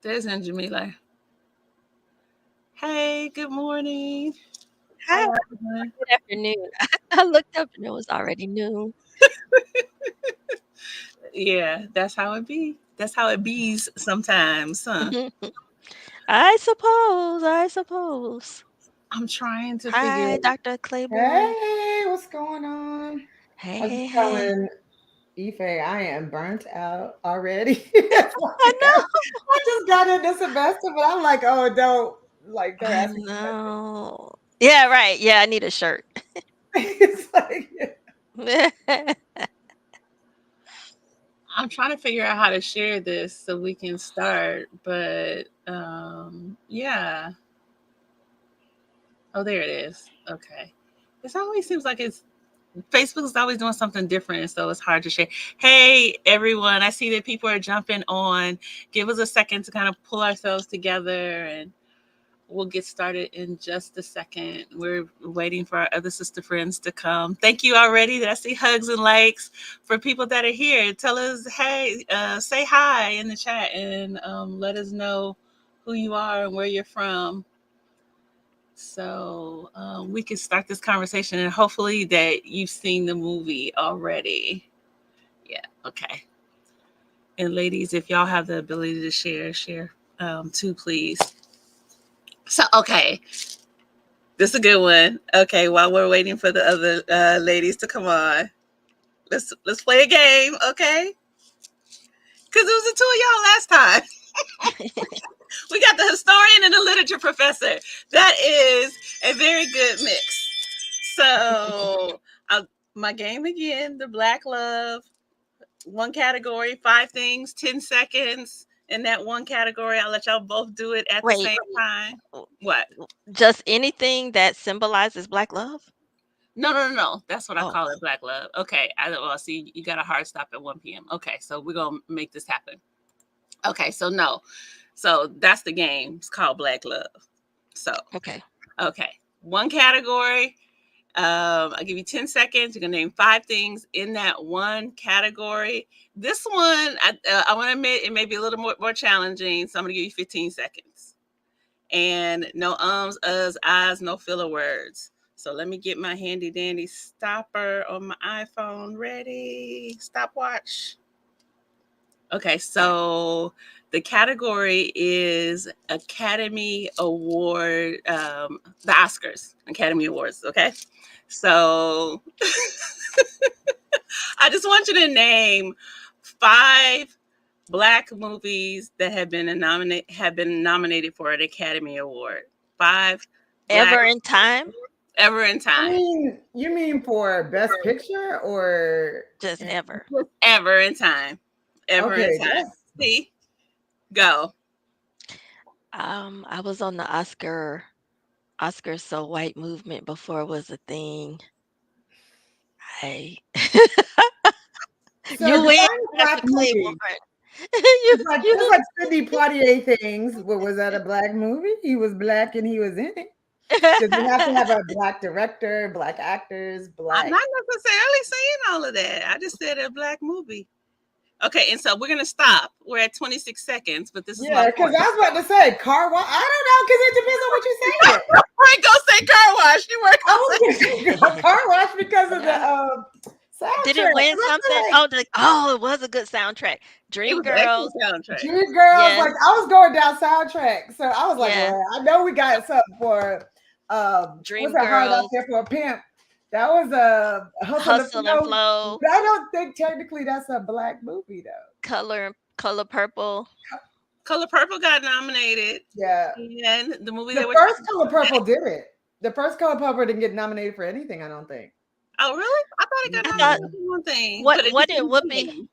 There's Jamila. Hey, good morning. How Hi, y'all doing? good afternoon. I looked up and it was already noon. Yeah, that's how it be. That's how it bees sometimes, huh? I suppose. I'm trying to figure. Hi, Dr. Claiborne. Hey, what's going on? Hey, I was hey, just hey. telling Ife I am burnt out already. It's I like know. I just got in this semester, but I'm like, oh, don't I ask me questions. know. Yeah, right. Yeah, I need a shirt. It's like I'm trying to figure out how to share this so we can start. But yeah. Oh, there it is. Okay. It always seems like Facebook is always doing something different, so it's hard to share. Hey, everyone! I see that people are jumping on. Give us a second to kind of pull ourselves together, and we'll get started in just a second. We're waiting for our other sister friends to come. Thank you already. That I see hugs and likes for people that are here. Tell us, hey, say hi in the chat, and let us know who you are and where you're from, so we can start this conversation, and hopefully that you've seen the movie already. Yeah, okay. And ladies, if y'all have the ability to share too, please. So, okay, this is a good one. Okay, while we're waiting for the other ladies to come on, let's play a game, okay? Because it was the two of y'all last time. We got the historian and the literature professor. That is a very good mix. So, my game again, the Black Love, one category, 5 things, 10 seconds in that one category. I'll let y'all both do it at the Wait, same time. What? just anything that symbolizes Black love? No. That's what I Oh, call it, Black Love. Okay. Well, see, you got a hard stop at 1 p.m. Okay. So we're going to make this happen. Okay. So, no. So that's the game. It's called Black Love. So, okay. okay. One category. I'll give you 10 seconds. You're going to name 5 things in that one category. This one, I want to admit, it may be a little more challenging. So I'm going to give you 15 seconds. And no ums, uhs, ahs, no filler words. So let me get my handy dandy stopper on my iPhone ready. Stopwatch. Okay, so the category is Academy Award, the Oscars, Academy Awards. Okay, so I just want you to name 5 Black movies that have been nominated for an Academy Award. 5 Black Ever in time? ever in I time, mean, you mean for best picture or Just ever. ever in time, ever in okay, time. that's See, go. I was on the Oscar so white movement before it was a thing. I so you win, define a Dr. black Claiborne. movie. you It's like you it's like Sidney Poitier things. What was that a black movie? He was black and he was in it. Does it have to have a black director, black actors, I'm black? not necessarily saying all of that. I just said a Black movie. Okay, and so we're gonna stop. We're at 26 seconds, but this is my Yeah, because point. I was about to say car wash. I don't know because it depends on what you're saying. We're gonna say car wash. You were I gonna was say going to say car wash because of the Yeah. Did soundtrack. it 'Cause win I something? feel like Oh, it was a good soundtrack. it Dream was an excellent Girls. soundtrack. Dream Girls, Yes. like I was going down soundtrack. So I was like, Yeah. well, I know we got something for what's Dream that hard out Girls. there for a pimp? That was a hustle and Hustle and flow. Flow. But I don't think technically that's a black movie though. Color Purple. Color Purple got nominated, Yeah. and the movie The that we're first talking Color about today. Purple did it. The first Color Purple didn't get nominated for anything, I don't think. Oh, really? I thought it got I thought nominated for one thing, but it what just did didn't Whoopi win.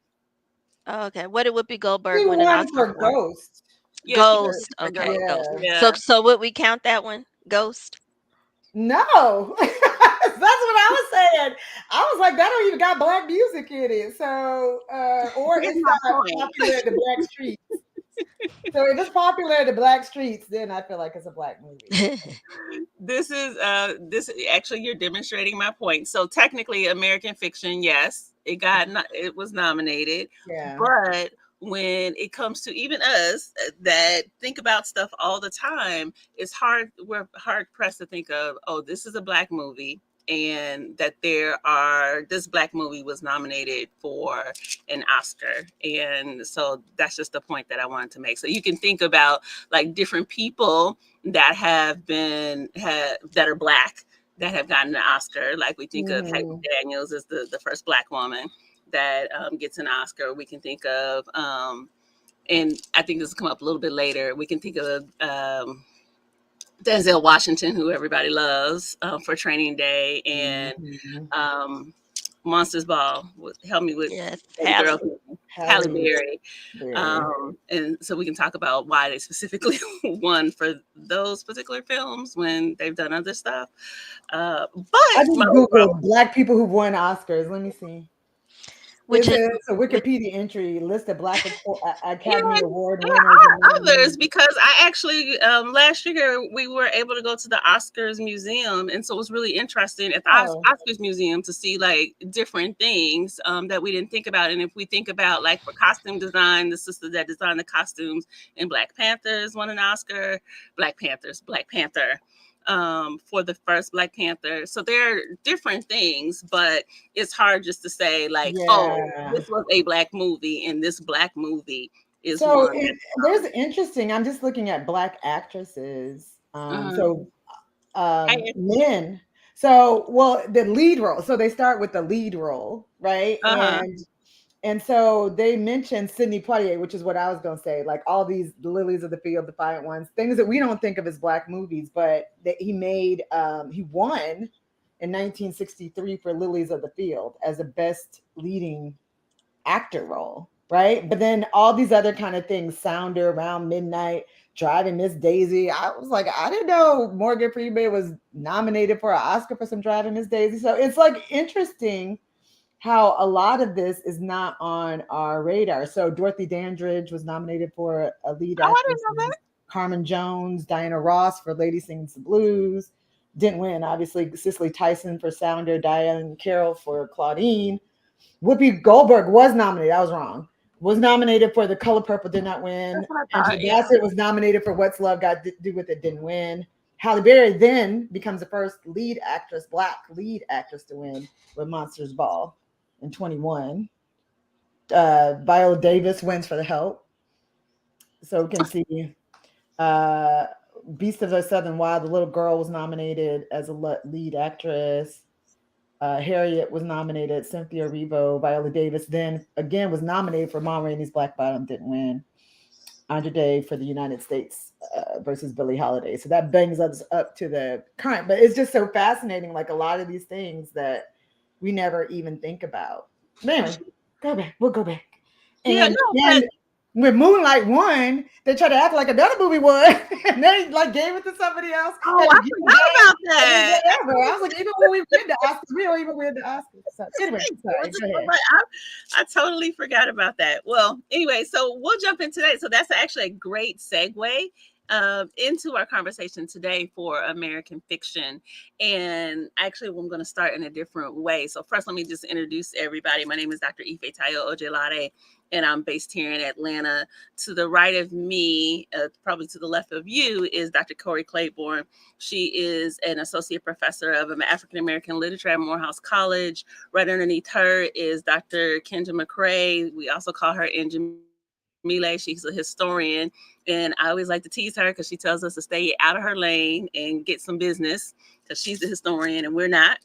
okay, what did Whoopi Goldberg She win an won Oscar for for? Ghost. Yeah, she got Ghost. it for Okay, Ghost. Ghost. Yeah. Yeah. So would we count that one? Ghost? No. That's what I was saying. I was like, that don't even got black music in it. So or Here's it's my not point. popular in the black streets. So if it's popular in the black streets, then I feel like it's a black movie. This actually you're demonstrating my point. So technically, American Fiction, yes, it was nominated, Yeah. but when it comes to even us that think about stuff all the time, we're hard pressed to think of, oh, this is a Black movie, and that this Black movie was nominated for an Oscar. And so that's just the point that I wanted to make. So you can think about like different people that that are Black that have gotten an Oscar. Like we think of Hattie Daniels as the first Black woman that gets an Oscar. We can think of, and I think this will come up a little bit later, we can think of Denzel Washington, who everybody loves, for Training Day, and Monsters Ball. Help me with Yes, girl, Halle Berry. Berry. And so we can talk about why they specifically won for those particular films when they've done other stuff. But I just Googled Black people who won Oscars. Let me see. Which is a Wikipedia entry list of Black Academy Award there winners. Are others, because I actually last year we were able to go to the Oscars Museum, and so it was really interesting at the Oscars Museum to see like different things that we didn't think about. And if we think about like for costume design, the sister that designed the costumes in Black Panthers won an Oscar. Black Panther. For the first Black Panther. So there are different things, but it's hard just to say like, oh, this was a Black movie and this Black movie is so one. There's interesting. I'm just looking at Black actresses. Men. So, well, the lead role. So they start with the lead role, right? And so they mentioned Sidney Poitier, which is what I was going to say, like all these lilies of the field, defiant ones, things that we don't think of as Black movies, but that he won in 1963 for Lilies of the Field as the best leading actor role, right? But then all these other kind of things, Sounder, Around Midnight, Driving Miss Daisy. I was like, I didn't know Morgan Freeman was nominated for an Oscar for some Driving Miss Daisy. So it's like interesting how a lot of this is not on our radar. So Dorothy Dandridge was nominated for a lead actress. I didn't know that. Carmen Jones, Diana Ross for Lady Sings the Blues. Didn't win, obviously. Cicely Tyson for Sounder, Diane Carroll for Claudine. Whoopi Goldberg was nominated. I was wrong. Was nominated for The Color Purple, did not win. Angela Bassett was nominated for What's Love Got to Do with It, didn't win. Halle Berry then becomes the first Black lead actress to win with Monsters Ball in 21. Viola Davis wins for The Help. So we can see Beast of the Southern Wild, the little girl, was nominated as a lead actress. Harriet was nominated. Cynthia Erivo, Viola Davis then again was nominated for Ma Rainey's Black Bottom, didn't win. Andra Day for the United States versus Billie Holiday. So that brings us up to the current. But it's just so fascinating, like a lot of these things that we never even think about. But anyway, go back. We'll go back. And when Moonlight won, they tried to act like another movie won, and they like gave it to somebody else. Oh, I forgot about that. I was like, even when we win the Oscars, we don't even win the Oscars. So anyway, sorry, go ahead. I totally forgot about that. Well, anyway, so we'll jump into that. So that's actually a great segue into our conversation today for American fiction. And actually, I'm going to start in a different way. So first, let me just introduce everybody. My name is Dr. Ifetayo Ojelade, and I'm based here in Atlanta. To the right of me, probably to the left of you, is Dr. Corrie Claiborne. She is an associate professor of African American literature at Morehouse College. Right underneath her is Dr. Kenja McCray. We also call her Nozibele. She's a historian, and I always like to tease her because she tells us to stay out of her lane and get some business because she's the historian and we're not.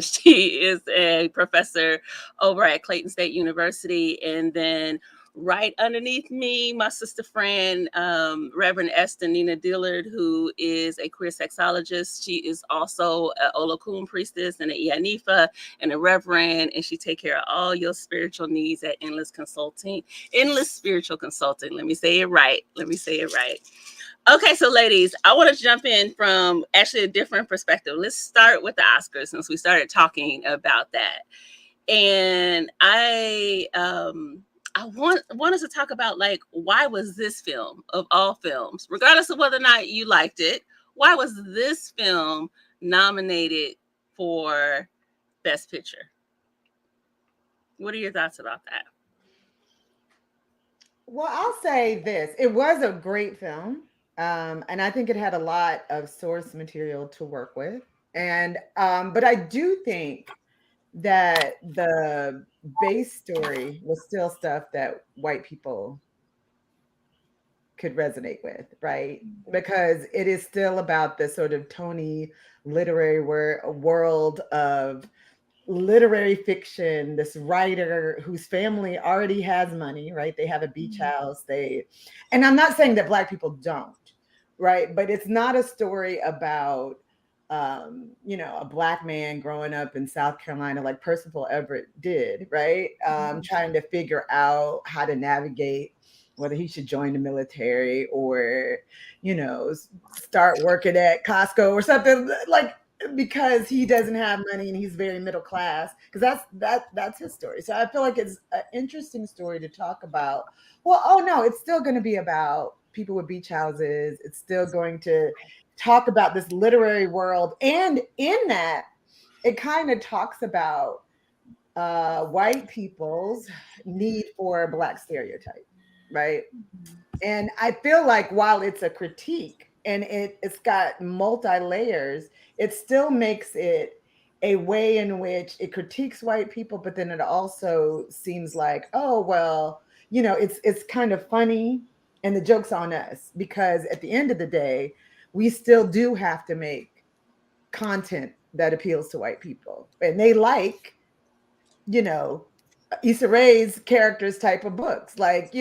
She is a professor over at Clayton State University. And then right underneath me, my sister friend, Reverend Estee Nena Dillard, who is a queer sexologist. She is also an Olokun priestess and an Ianifa and a Reverend, and she take care of all your spiritual needs at Endless Spiritual Consulting. Let me say it right. Okay, so ladies, I want to jump in from actually a different perspective. Let's start with the Oscars since we started talking about that. And I want us to talk about, like, why was this film, of all films, regardless of whether or not you liked it, why was this film nominated for Best Picture? What are your thoughts about that? Well, I'll say this. It was a great film. And I think it had a lot of source material to work with. And but I do think that the base story was still stuff that white people could resonate with, right? Because it is still about the sort of Tony literary world of literary fiction, this writer whose family already has money, right? They have a beach house. And I'm not saying that Black people don't, right? But it's not a story about, a Black man growing up in South Carolina like Percival Everett did, right? Trying to figure out how to navigate whether he should join the military or, start working at Costco or something like because he doesn't have money and he's very middle class because that's his story. So I feel like it's an interesting story to talk about. Well, oh no, it's still going to be about people with beach houses. It's still going to talk about this literary world, and in that it kind of talks about white people's need for a Black stereotype, right? And I feel like while it's a critique and it's got multi layers, it still makes it a way in which it critiques white people, but then it also seems like, oh well, it's kind of funny and the joke's on us because at the end of the day, we still do have to make content that appeals to white people. And they like, you know, Issa Rae's characters type of books. Like,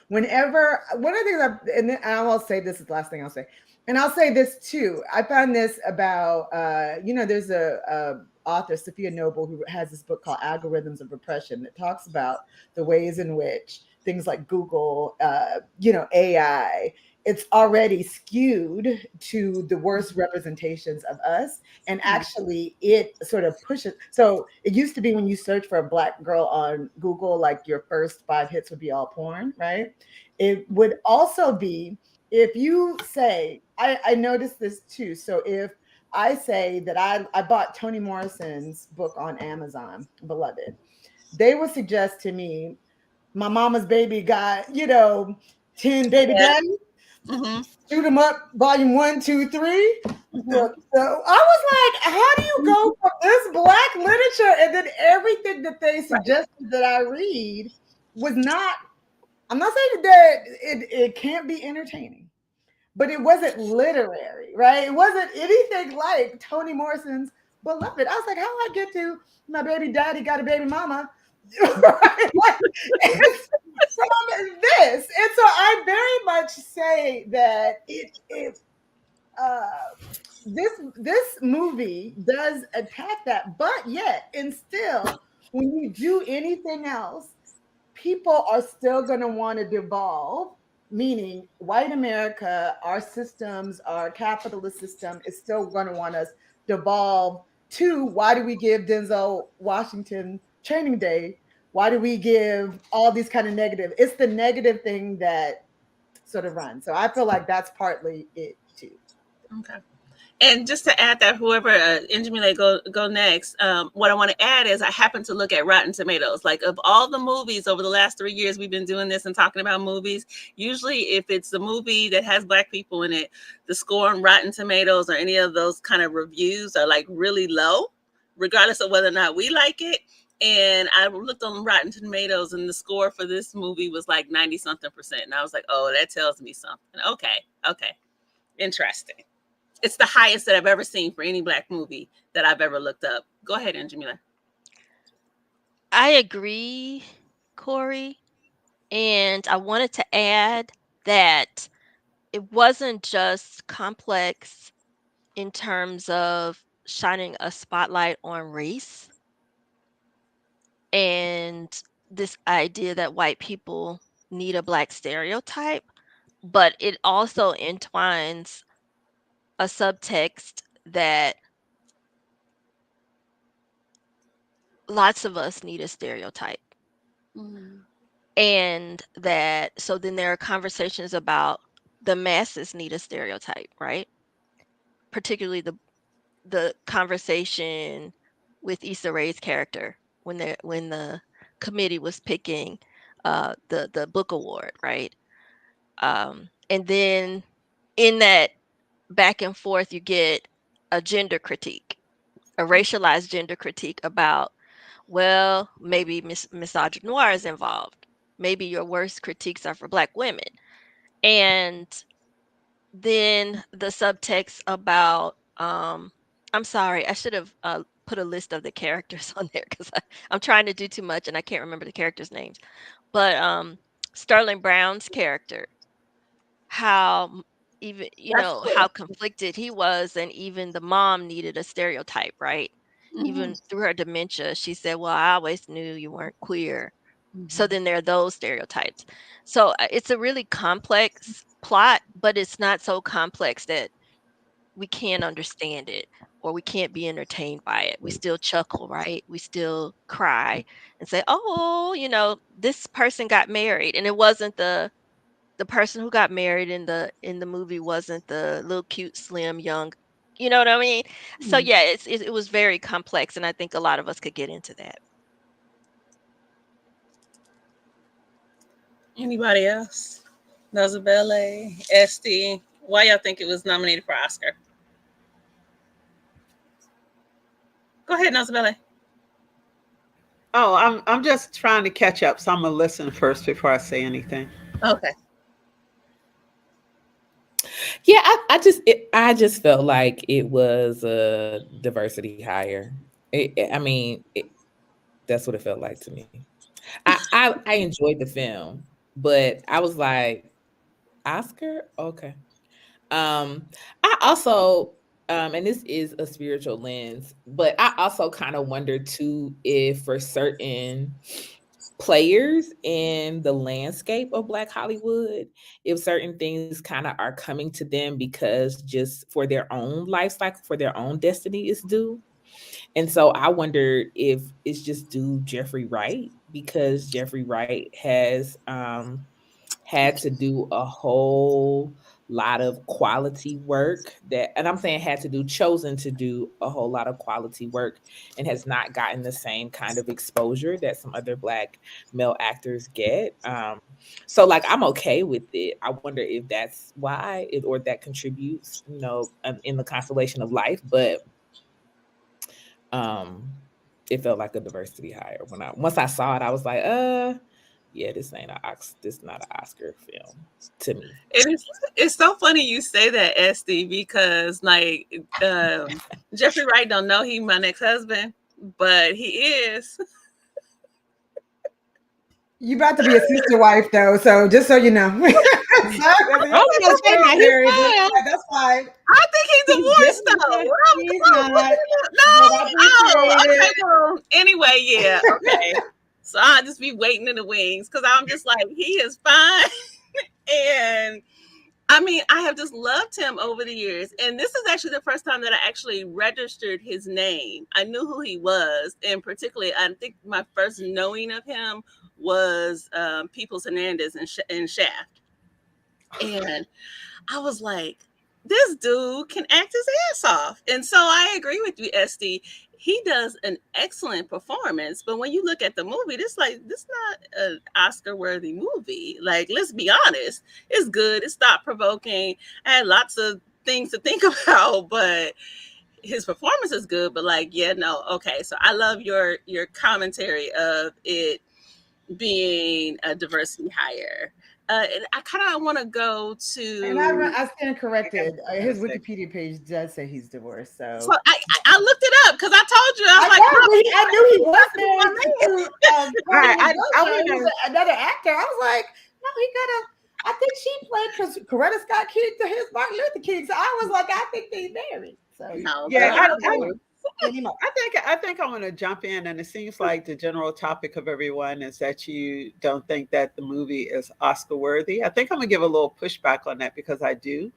whenever one of the things and then I will say this is the last thing I'll say. And I'll say this too. I found this about there's a author, Sophia Noble, who has this book called Algorithms of Repression that talks about the ways in which things like Google, AI, it's already skewed to the worst representations of us. And actually, it sort of pushes. So it used to be when you search for a Black girl on Google, like your first 5 hits would be all porn, right? It would also be if you say, I noticed this too. So if I say that I bought Toni Morrison's book on Amazon, Beloved, they would suggest to me, my mama's baby got, 10 baby Yeah. daddies. Mm-hmm. Shoot 'em up, volume 1, 2, 3. Look, so I was like, how do you go from this Black literature and then everything that they suggested that I read was not, I'm not saying that it can't be entertaining, but it wasn't literary, right? It wasn't anything like Toni Morrison's Beloved. I was like, how do I get to my baby daddy got a baby mama? Right? Like, it's from this. And so I very much say that uh, this movie does attack that, but yet, and still, when you do anything else, people are still going to want to devolve, meaning white America, our systems, our capitalist system is still going to want us devolve to why do we give Denzel Washington Training Day? Why do we give all these kind of negative? It's the negative thing that sort of runs. So I feel like that's partly it too. Okay. And just to add that, whoever Njimile go next, what I want to add is I happen to look at Rotten Tomatoes. Like of all the movies over the last 3 years, we've been doing this and talking about movies. Usually, if it's a movie that has Black people in it, the score on Rotten Tomatoes or any of those kind of reviews are like really low, regardless of whether or not we like it. And I looked on Rotten Tomatoes, and the score for this movie was like 90 something percent. And I was like, oh, that tells me something. Okay, interesting. It's the highest that I've ever seen for any Black movie that I've ever looked up. Go ahead, Jamila. I agree, Corrie. And I wanted to add that it wasn't just complex in terms of shining a spotlight on race and this idea that white people need a Black stereotype, but it also entwines a subtext that lots of us need a stereotype. And that, so then there are conversations about the masses need a stereotype, right? Particularly the conversation with Issa Rae's character when the committee was picking the book award, right? And then in that back and forth, you get a gender critique, a racialized gender critique about, well, maybe misogynoir is involved. Maybe your worst critiques are for Black women. And then the subtext about, I'm sorry, I should have put a list of the characters on there because I'm trying to do too much and I can't remember the characters' names. But Sterling Brown's character, how even how conflicted he was, and even the mom needed a stereotype, right? Even through her dementia, she said, well, I always knew you weren't queer. So then there are those stereotypes. So it's a really complex plot, but it's not so complex that we can't understand it or we can't be entertained by it. We still chuckle, right? We still cry and say, oh, this person got married, and it wasn't the person who got married in the movie wasn't the little cute slim young, you know what I mean? So yeah, it was very complex, and I think a lot of us could get into that. Anybody else? Nozibele, Estee, why y'all think it was nominated for Oscar? Go ahead, Nozibele. Oh, I'm just trying to catch up, so I'm gonna listen first before I say anything. Okay. Yeah, I just felt like it was a diversity hire. That's what it felt like to me. I enjoyed the film, but I was like, Oscar? Okay. I also, and this is a spiritual lens, but I also kind of wonder too if for certain players in the landscape of Black Hollywood, if certain things kind of are coming to them because just for their own life cycle, for their own destiny is due. And so I wonder if it's just due Jeffrey Wright, because Jeffrey Wright has had to do a whole lot of quality work and I'm saying chosen to do a whole lot of quality work, and has not gotten the same kind of exposure that some other Black male actors get. So like, I'm okay with it. I wonder if that's why or that contributes, in the constellation of life. But it felt like a diversity hire once I saw it. I was like, yeah, this not an Oscar film to me. It's so funny you say that, Estee, because like Jeffrey Wright don't know he my next husband, but he is. You about to be a sister wife though, so just so you know. That's fine. I think he's divorced though. Okay, well, anyway, yeah, okay. So I'll just be waiting in the wings because I'm just like, he is fine. And I mean, I have just loved him over the years. And this is actually the first time that I actually registered his name. I knew who he was. And particularly, I think my first knowing of him was Peoples Hernandez in Shaft. And I was like, this dude can act his ass off. And so I agree with you, Estee. He does an excellent performance, but when you look at the movie, this not an Oscar-worthy movie. Like, let's be honest, it's good, it's thought-provoking. I had lots of things to think about, but his performance is good. But like, yeah, no, okay. So I love your commentary of it being a diversity hire. And I kind of want to go to. And I stand corrected. His Wikipedia page does say he's divorced. So I looked it up because I told you I knew he was there. I went another actor. I was like, no, he got I think she played because Coretta Scott King to his Martin Luther King. So I was like, I think they married. So no, yeah, I think I want to jump in, and it seems like the general topic of everyone is that you don't think that the movie is Oscar worthy. I think I'm gonna give a little pushback on that because I do.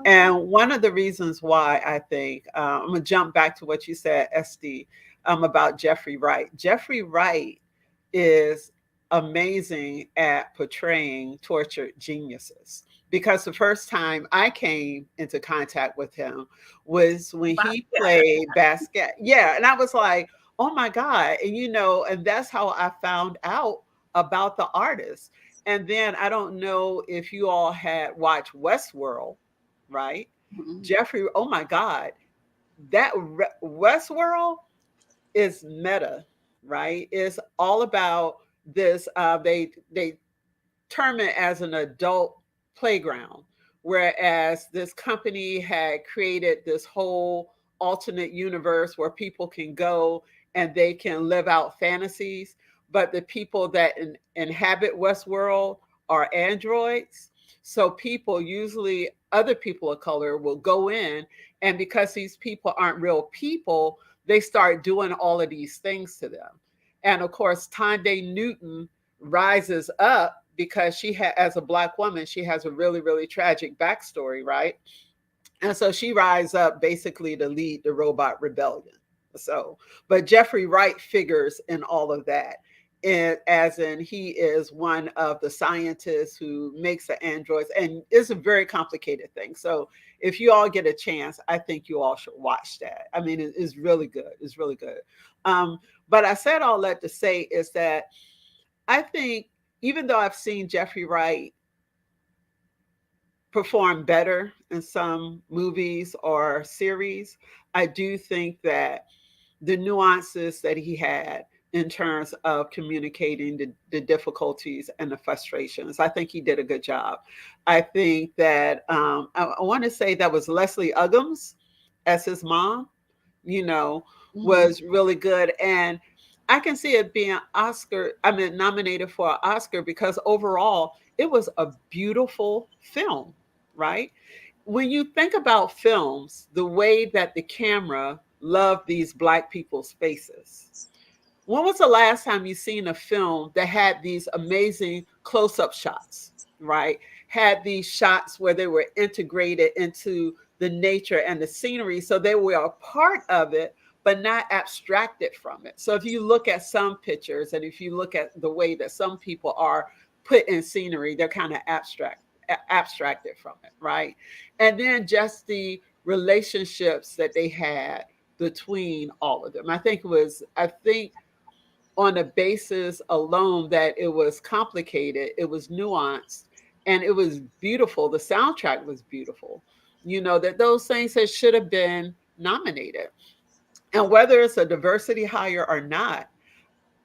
Okay. And one of the reasons why I think I'm gonna jump back to what you said, Estee, about Jeffrey Wright. Jeffrey Wright is amazing at portraying tortured geniuses. Because the first time I came into contact with him was when he played Basquiat. Yeah, and I was like, oh my God. And and that's how I found out about the artist. And then I don't know if you all had watched Westworld, right? Mhm. Jeffrey, oh my God, that Westworld is meta, right? It's all about this. They term it as an adult playground, whereas this company had created this whole alternate universe where people can go and they can live out fantasies. But the people that inhabit Westworld are androids. So people, usually other people of color, will go in, and because these people aren't real people, they start doing all of these things to them. And of course, Tande Newton rises up because as a black woman, she has a really, really tragic backstory, right? And so she rises up basically to lead the robot rebellion. So, but Jeffrey Wright figures in all of that. And as in, he is one of the scientists who makes the androids, and it's a very complicated thing. So, if you all get a chance, I think you all should watch that. I mean, it's really good. It's really good. But I said all that to say is that I think, even though I've seen Jeffrey Wright perform better in some movies or series, I do think that the nuances that he had in terms of communicating the difficulties and the frustrations, I think he did a good job. I think that I want to say that was Leslie Uggams as his mom, was really good. And I can see it being nominated for an Oscar because overall it was a beautiful film, right? When you think about films, the way that the camera loved these Black people's faces. When was the last time you seen a film that had these amazing close-up shots, right? Had these shots where they were integrated into the nature and the scenery, so they were a part of it, but not abstracted from it. So if you look at some pictures, and if you look at the way that some people are put in scenery, they're kind of abstracted from it, right? And then just the relationships that they had between all of them. I think on the basis alone that it was complicated, it was nuanced, and it was beautiful. The soundtrack was beautiful. That those things that should have been nominated. And whether it's a diversity hire or not,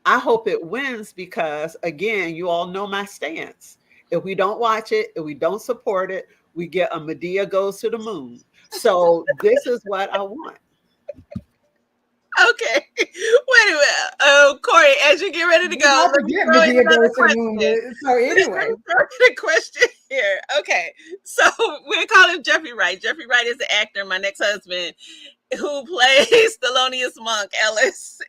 I hope it wins because, again, you all know my stance. If we don't watch it, if we don't support it, we get a Medea goes to the moon. So this is what I want. Okay, wait a minute. Corrie, as you get ready to go, let me throw in another question. So anyway, the question here. Okay, so we're calling Jeffrey Wright. Jeffrey Wright is the actor, my next husband, who plays Thelonious Monk Ellis.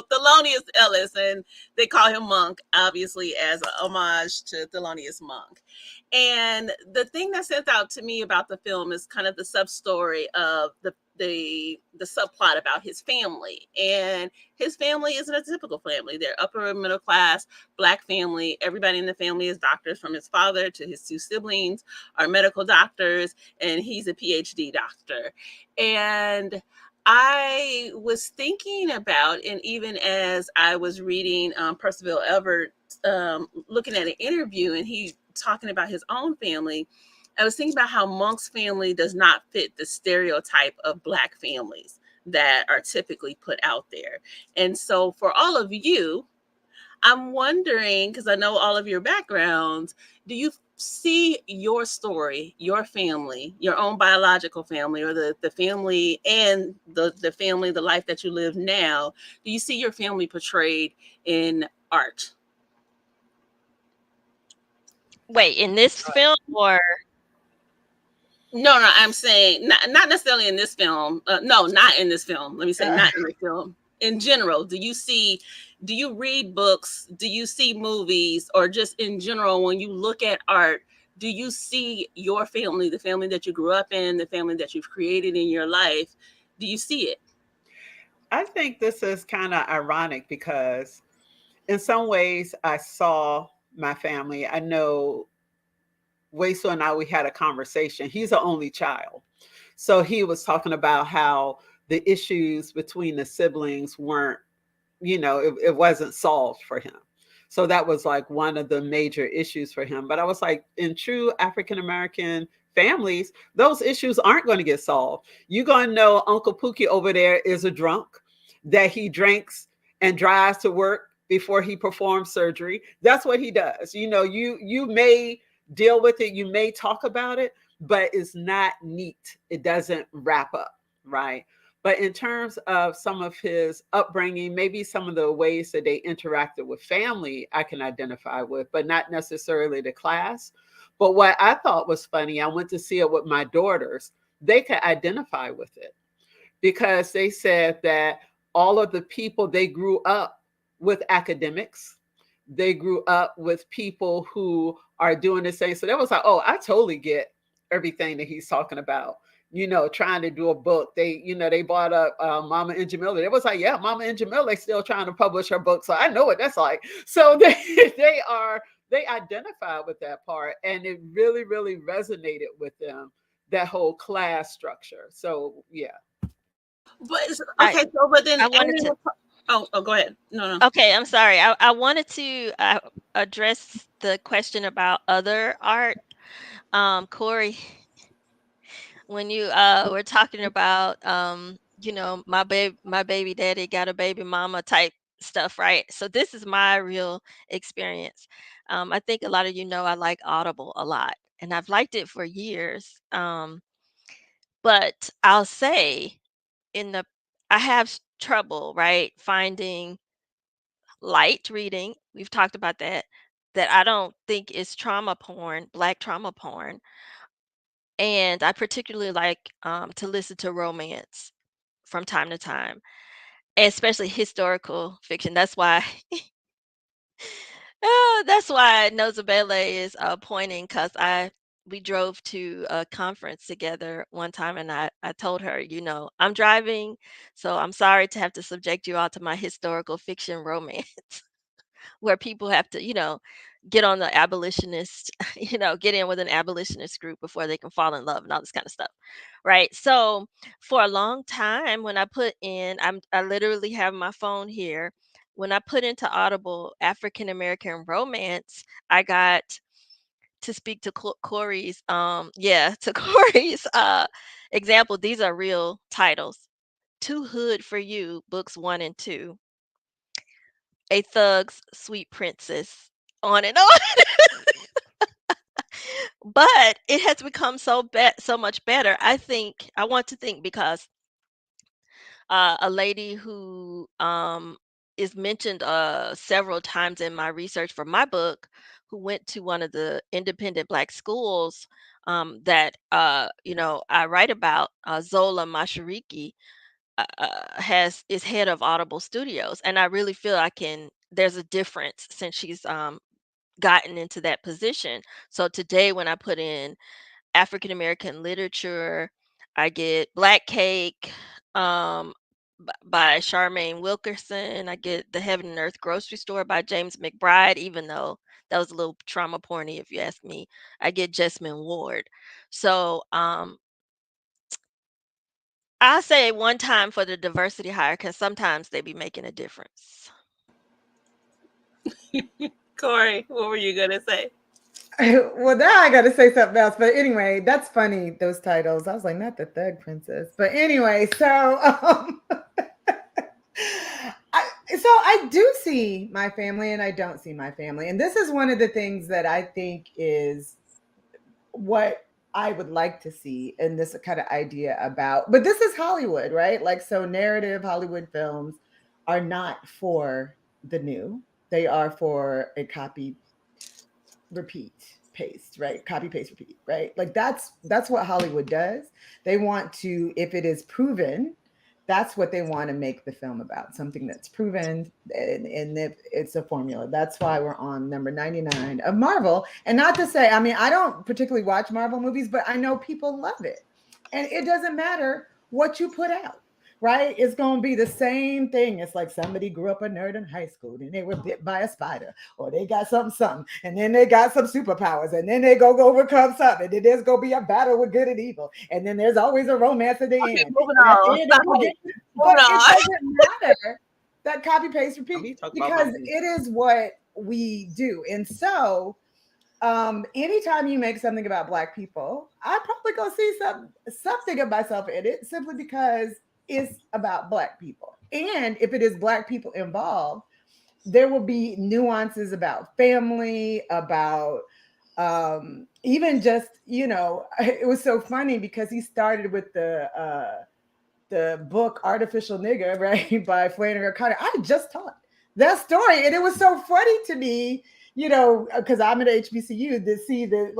Thelonious Ellis, and they call him Monk, obviously, as a homage to Thelonious Monk. And the thing that stands out to me about the film is kind of the sub-story of the subplot about his family. And his family isn't a typical family. They're upper middle class Black family. Everybody in the family is doctors, from his father to his two siblings are medical doctors, and he's a PhD doctor. And I was thinking about, and even as I was reading Percival Everett, looking at an interview, and he talking about his own family, I was thinking about how Monk's family does not fit the stereotype of Black families that are typically put out there. And so for all of you, I'm wondering, because I know all of your backgrounds, do you see your story, your family, your own biological family, or the family and the family, the life that you live now, do you see your family portrayed in art? Wait, in this film or? No, I'm saying not necessarily in this film. No, not in this film. Let me say not in the film. In general, do you read books? Do you see movies? Or just in general, when you look at art, do you see your family, the family that you grew up in, the family that you've created in your life? Do you see it? I think this is kind of ironic because in some ways I saw my family. I know Waithe and I, we had a conversation. He's an only child. So he was talking about how the issues between the siblings weren't, it wasn't solved for him. So that was like one of the major issues for him. But I was like, in true African American families, those issues aren't going to get solved. You're going to know Uncle Pookie over there is a drunk, that he drinks and drives to work before he performs surgery. That's what he does. You may deal with it, you may talk about it, but it's not neat. It doesn't wrap up, right? But in terms of some of his upbringing, maybe some of the ways that they interacted with family, I can identify with, but not necessarily the class. But what I thought was funny, I went to see it with my daughters. They could identify with it because they said that all of the people, they grew up with academics. They grew up with people who are doing the same. So that was like, oh, I totally get everything that he's talking about. Trying to do a book. They bought up Mama and Jamila. It was like, yeah, Mama and Jamila still trying to publish her book. So I know what that's like. So they identify with that part. And it really, really resonated with them, that whole class structure. So yeah. But okay, but then I wanted to. Oh, go ahead. No. Okay, I'm sorry. I wanted to address the question about other art. Corrie, when you were talking about my baby daddy got a baby mama type stuff, right? So this is my real experience. I think a lot of I like Audible a lot, and I've liked it for years. But I'll say I have trouble, right, finding light reading. We've talked about that I don't think is trauma porn, black trauma porn. And I particularly like to listen to romance from time to time, especially historical fiction. That's why Nozibele is pointing, because we drove to a conference together one time, and I told her, I'm driving, so I'm sorry to have to subject you all to my historical fiction romance, where people have to, get on the abolitionist, get in with an abolitionist group before they can fall in love and all this kind of stuff. Right. So for a long time, when I put in, I literally have my phone here. When I put into Audible African American romance, I got to speak to Corey's, to Corey's example. These are real titles. Too Hood for You, books 1 and 2. A Thug's Sweet Princess, on and on. But it has become so much better. I want to think, because a lady who is mentioned several times in my research for my book, who went to one of the independent Black schools that I write about, Zola Mashariki, is head of Audible Studios, and I really feel there's a difference since she's gotten into that position. So today, when I put in African American literature, I get Black Cake by Charmaine Wilkerson. I get The Heaven and Earth Grocery Store by James McBride, even though that was a little trauma porny, if you ask me. I get Jessamine Ward. So I say one time for the diversity hire, because sometimes they be making a difference. Corrie, what were you gonna say? Well, now I got to say something else. But anyway, that's funny, those titles. I was like, not the Thug Princess. But anyway, so I do see my family and I don't see my family. And this is one of the things that I think is what I would like to see in this kind of idea about. But this is Hollywood, right? Like, so narrative Hollywood films are not for the new. They are for a copy, repeat, paste, right? Copy, paste, repeat, right? Like that's what Hollywood does. They want to, if it is proven, that's what they want to make the film about, something that's proven, and if it's a formula. That's why we're on number 99 of Marvel. And not to say, I mean, I don't particularly watch Marvel movies, but I know people love it. And it doesn't matter what you put out, right? It's going to be the same thing. It's like somebody grew up a nerd in high school, and they were bit by a spider, or they got something, and then they got some superpowers, and then they go overcome something, and then there's going to be a battle with good and evil, and then there's always a romance at the end. Moving on. But it doesn't matter that copy paste repeat, because it is what we do. And so anytime you make something about Black people, I probably gonna see something of myself in it, simply because it's about Black people. And if it is Black people involved, there will be nuances about family, about even just, it was so funny because he started with the book Artificial Nigger, right, by Flannery O'Connor. I just taught that story, and it was so funny to me, because I'm at HBCU, to see the,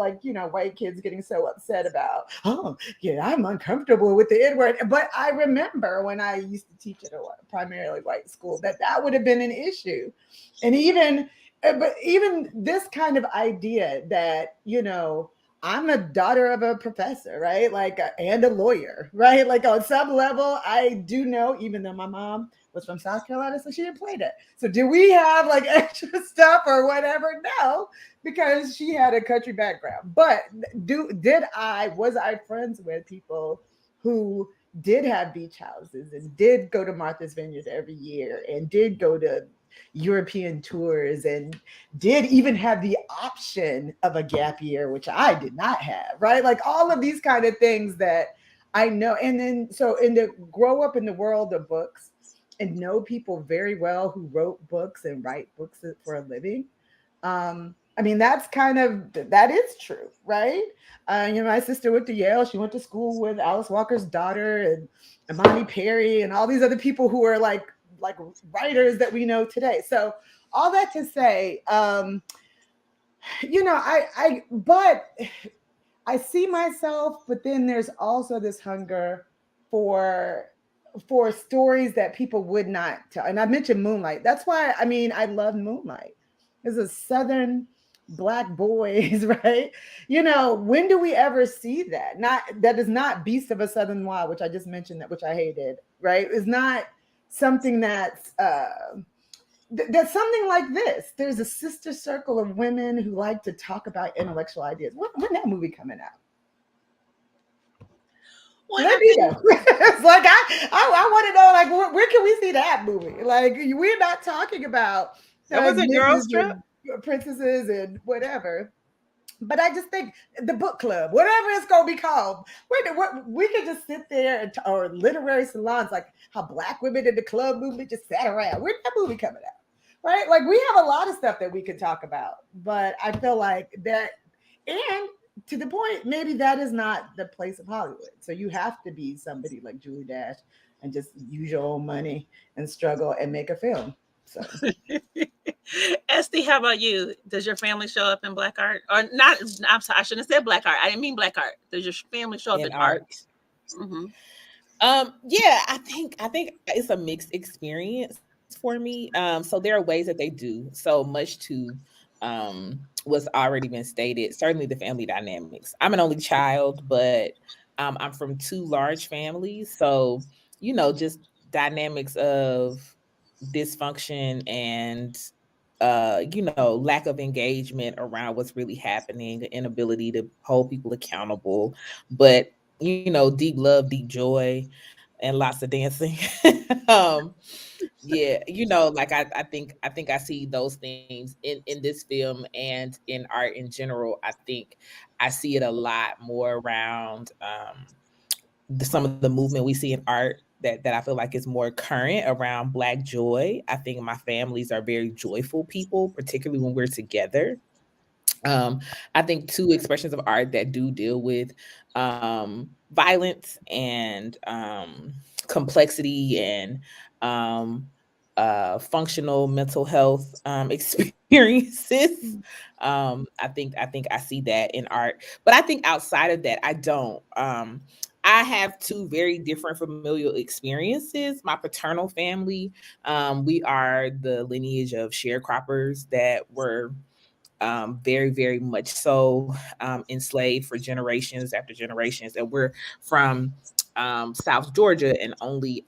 white kids getting so upset about, oh, yeah, I'm uncomfortable with the N-word. But I remember when I used to teach at a primarily white school, that would have been an issue. And even this kind of idea that, I'm a daughter of a professor, right? And a lawyer, right? Like on some level, I do know, even though my mom was from South Carolina, so she didn't play that. So do we have extra stuff or whatever? No, because she had a country background. But was I friends with people who did have beach houses and did go to Martha's Vineyard every year and did go to European tours and did even have the option of a gap year, which I did not have, right? All of these kind of things that I know. And then, grow up in the world of books and know people very well who wrote books and write books for a living. That is true, right? My sister went to Yale. She went to school with Alice Walker's daughter and Imani Perry and all these other people who are like writers that we know today. So all that to say, but I see myself, but then there's also this hunger for stories that people would not tell. And I mentioned Moonlight. That's why, I love Moonlight. There's a Southern Black boys, right? When do we ever see that? That is not Beast of a Southern Wild, which I just mentioned, which I hated, right? It's not something that's something like this. There's a sister circle of women who like to talk about intellectual ideas. When that movie coming out? Let me know. It's I want to know, where can we see that movie? We're not talking about that was a girls' trip, princesses and whatever. But I just think the book club, whatever it's going to be called, we can just sit there or literary salons, like how Black women in the club movement just sat around. Where's that movie coming out? Right? We have a lot of stuff that we could talk about, but I feel like that, and to the point, maybe that is not the place of Hollywood. So you have to be somebody like Julie Dash and just use your own money and struggle and make a film. So, Estee, how about you? Does your family show up in Black art, or not? I'm sorry, I shouldn't have said Black art. I didn't mean Black art. Does your family show up in art? Mm-hmm. Yeah, I think it's a mixed experience for me. So there are ways that they do so much to what's already been stated. Certainly the family dynamics. I'm an only child, but I'm from two large families, so just dynamics of dysfunction and lack of engagement around what's really happening, the inability to hold people accountable, but deep love, deep joy, and lots of dancing. Yeah, I think I see those themes in this film and in art in general. I think I see it a lot more around some of the movement we see in art that I feel like is more current around Black joy. I think my families are very joyful people, particularly when we're together. I think two expressions of art that do deal with violence and complexity and functional mental health experiences. I think I see that in art, but I think outside of that, I don't. I have two very different familial experiences. My paternal family, we are the lineage of sharecroppers that were very, very much so enslaved for generations after generations. And we're from South Georgia, and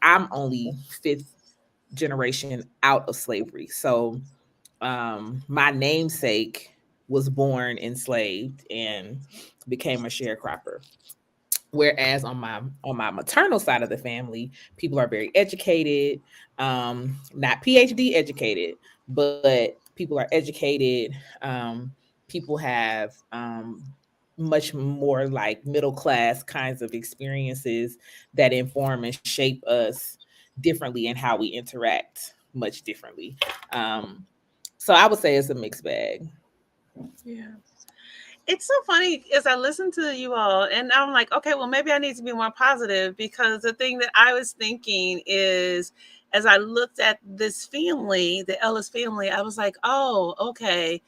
I'm only fifth generation out of slavery. So my namesake was born enslaved and became a sharecropper. Whereas on my maternal side of the family, people are very educated, not PhD educated, but people are educated. People have much more like middle class kinds of experiences that inform and shape us differently and how we interact much differently. So I would say it's a mixed bag. Yeah. It's so funny as I listen to you all, and I'm like, okay, well, maybe I need to be more positive, because the thing that I was thinking is, as I looked at this family, the Ellis family, I was like, oh, okay.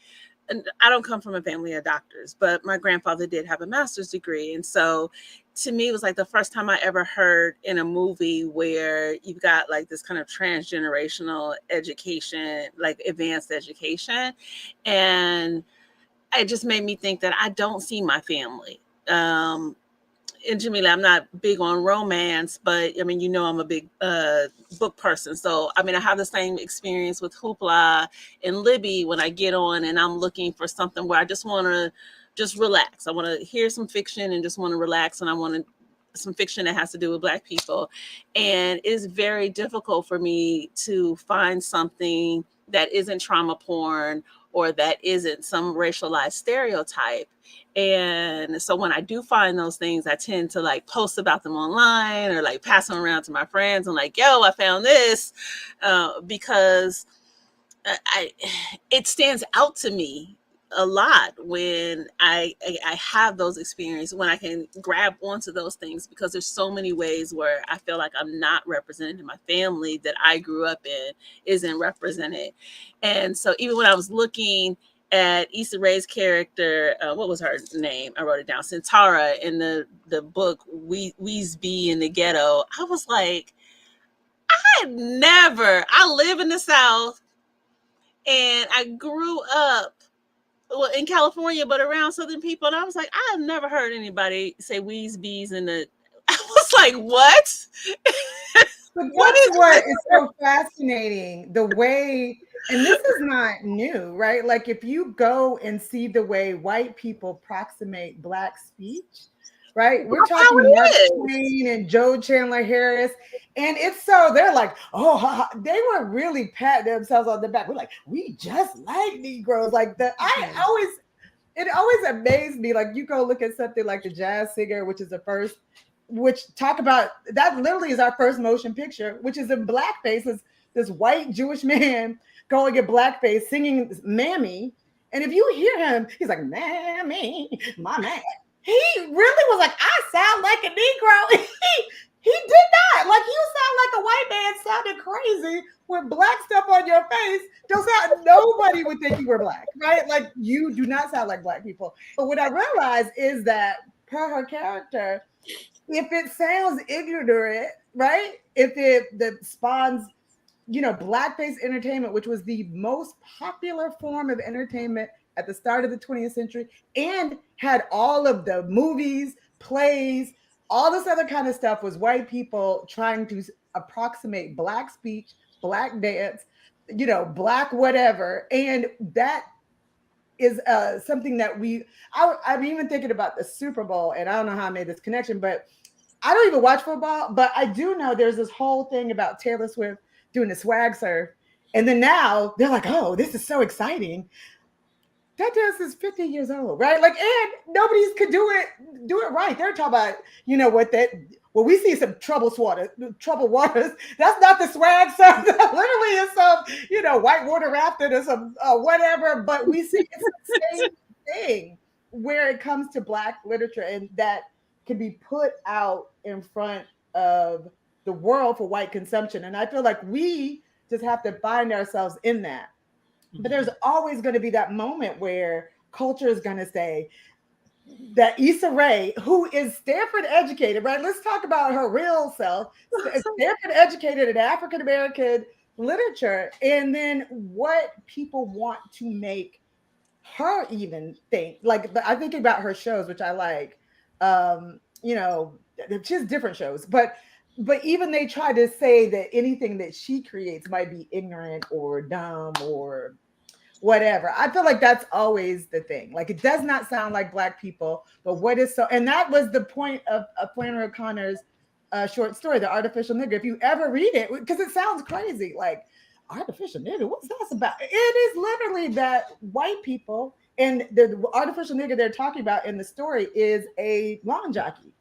And I don't come from a family of doctors, but my grandfather did have a master's degree. And so to me, it was like the first time I ever heard in a movie where you've got like this kind of transgenerational education, like advanced education. And it just made me think that I don't see my family. And Jamila, I'm not big on romance, but I mean, I'm a big book person. So, I mean, I have the same experience with Hoopla and Libby when I get on and I'm looking for something where I just want to just relax. I want to hear some fiction and just want to relax. And I want some fiction that has to do with Black people. And it's very difficult for me to find something that isn't trauma porn or that isn't some racialized stereotype. And so when I do find those things, I tend to like post about them online or like pass them around to my friends and like, yo, I found this, because it stands out to me a lot when I have those experiences, when I can grab onto those things, because there's so many ways where I feel like I'm not represented in my family that I grew up in isn't represented. And so even when I was looking at Issa Rae's character, what was her name? I wrote it down. Sintara in the book Waithe in the Ghetto. I was like, I live in the South and I grew up in California, but around Southern people. And I was like, I've never heard anybody say Waithe bees in the. I was like, what? But that's what is so fascinating. The way, and this is not new, right? Like if you go and see the way white people approximate Black speech, right? We're talking Mark Twain and Joe Chandler Harris. And it's so they're like, oh, they were really patting themselves on the back. We're like, we just like Negroes. Like it always amazed me. Like you go look at something like The Jazz Singer, which is the first, which talk about that literally is our first motion picture, which is in blackface. Is this white Jewish man going in blackface singing Mammy. And if you hear him, he's like, Mammy, my man. He really was like, I sound like a Negro. He did not. Like you sound like a white man sounding crazy with Black stuff on your face. Don't sound, nobody would think you were Black, right? Like you do not sound like Black people. But what I realized is that per her character, if it sounds ignorant, right? If it spawns, blackface entertainment, which was the most popular form of entertainment at the start of the 20th century, and had all of the movies, plays, all this other kind of stuff, was white people trying to approximate Black speech, Black dance, Black whatever. And that is something that I'm even thinking about the Super Bowl, and I don't know how I made this connection, but I don't even watch football, but I do know there's this whole thing about Taylor Swift doing the swag surf. And then now they're like, oh, this is so exciting. That dance is 50 years old, right? Like, and nobody's could do it right. They're talking about, we see some troubled waters. That's not the swag surf. That literally is some, white water rafting or some whatever. But we see it's the same thing where it comes to Black literature, and that can be put out in front of the world for white consumption. And I feel like we just have to find ourselves in that. But there's always going to be that moment where culture is going to say that Issa Rae, who is Stanford educated, right? Let's talk about her real self. Stanford educated in African-American literature. And then what people want to make her even think. Like, I think about her shows, which I like, just different shows. But even they try to say that anything that she creates might be ignorant or dumb or whatever. I feel like that's always the thing. Like it does not sound like Black people, but what is so, and that was the point of Flannery O'Connor's short story, The Artificial Nigger. If you ever read it, because it sounds crazy, like artificial nigger, what's that about? It is literally that white people, and the artificial nigger they're talking about in the story is a lawn jockey.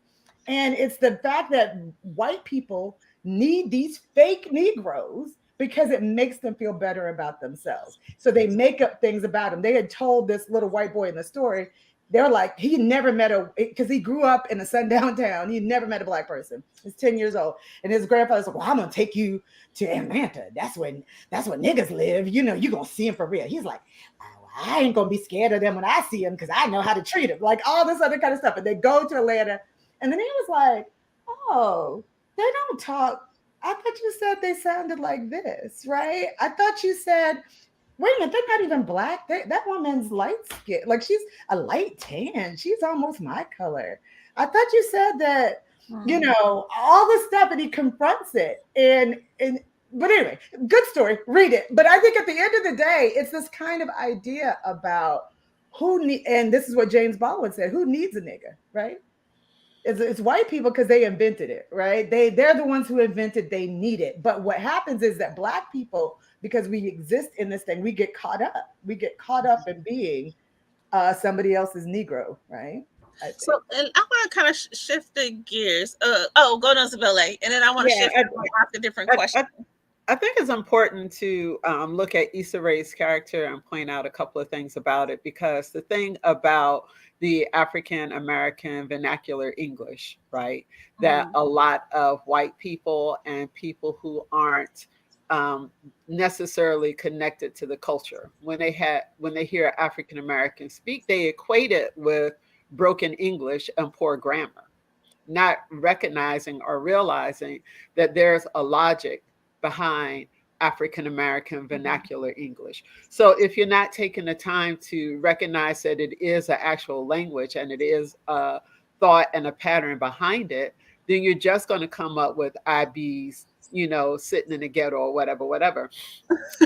And it's the fact that white people need these fake Negroes because it makes them feel better about themselves. So they make up things about him. They had told this little white boy in the story, they're like, he never met because he grew up in a sundown town. He never met a Black person. He's 10 years old. And his grandfather's like, well, I'm going to take you to Atlanta. That's where niggas live. You know, you're going to see him for real. He's like, oh, I ain't going to be scared of them when I see them because I know how to treat them. Like all this other kind of stuff. And they go to Atlanta. And then he was like, oh, they don't talk. I thought you said they sounded like this, right? I thought you said, wait a minute, they're not even Black. That woman's light skin. Like she's a light tan. She's almost my color. I thought you said that, you know, all this stuff, and he confronts it. But anyway, good story. Read it. But I think at the end of the day, it's this kind of idea about and this is what James Baldwin said, who needs a nigga, right? It's white people because they invented it, right? They're the ones who invented, they need it. But what happens is that Black people, because we exist in this thing, we get caught up. We get caught up in being somebody else's Negro, right? So, and I want to kind of shift the gears. Go Nozibele, and then I want to shift off the different questions. I think it's important to look at Issa Rae's character and point out a couple of things about it, because the thing about the African American vernacular English, right, that a lot of white people and people who aren't necessarily connected to the culture, when they hear African Americans speak, they equate it with broken English and poor grammar, not recognizing or realizing that there's a logic behind African American vernacular English. So if you're not taking the time to recognize that it is an actual language and it is a thought and a pattern behind it, then you're just going to come up with IBs, you know, sitting in the ghetto or whatever.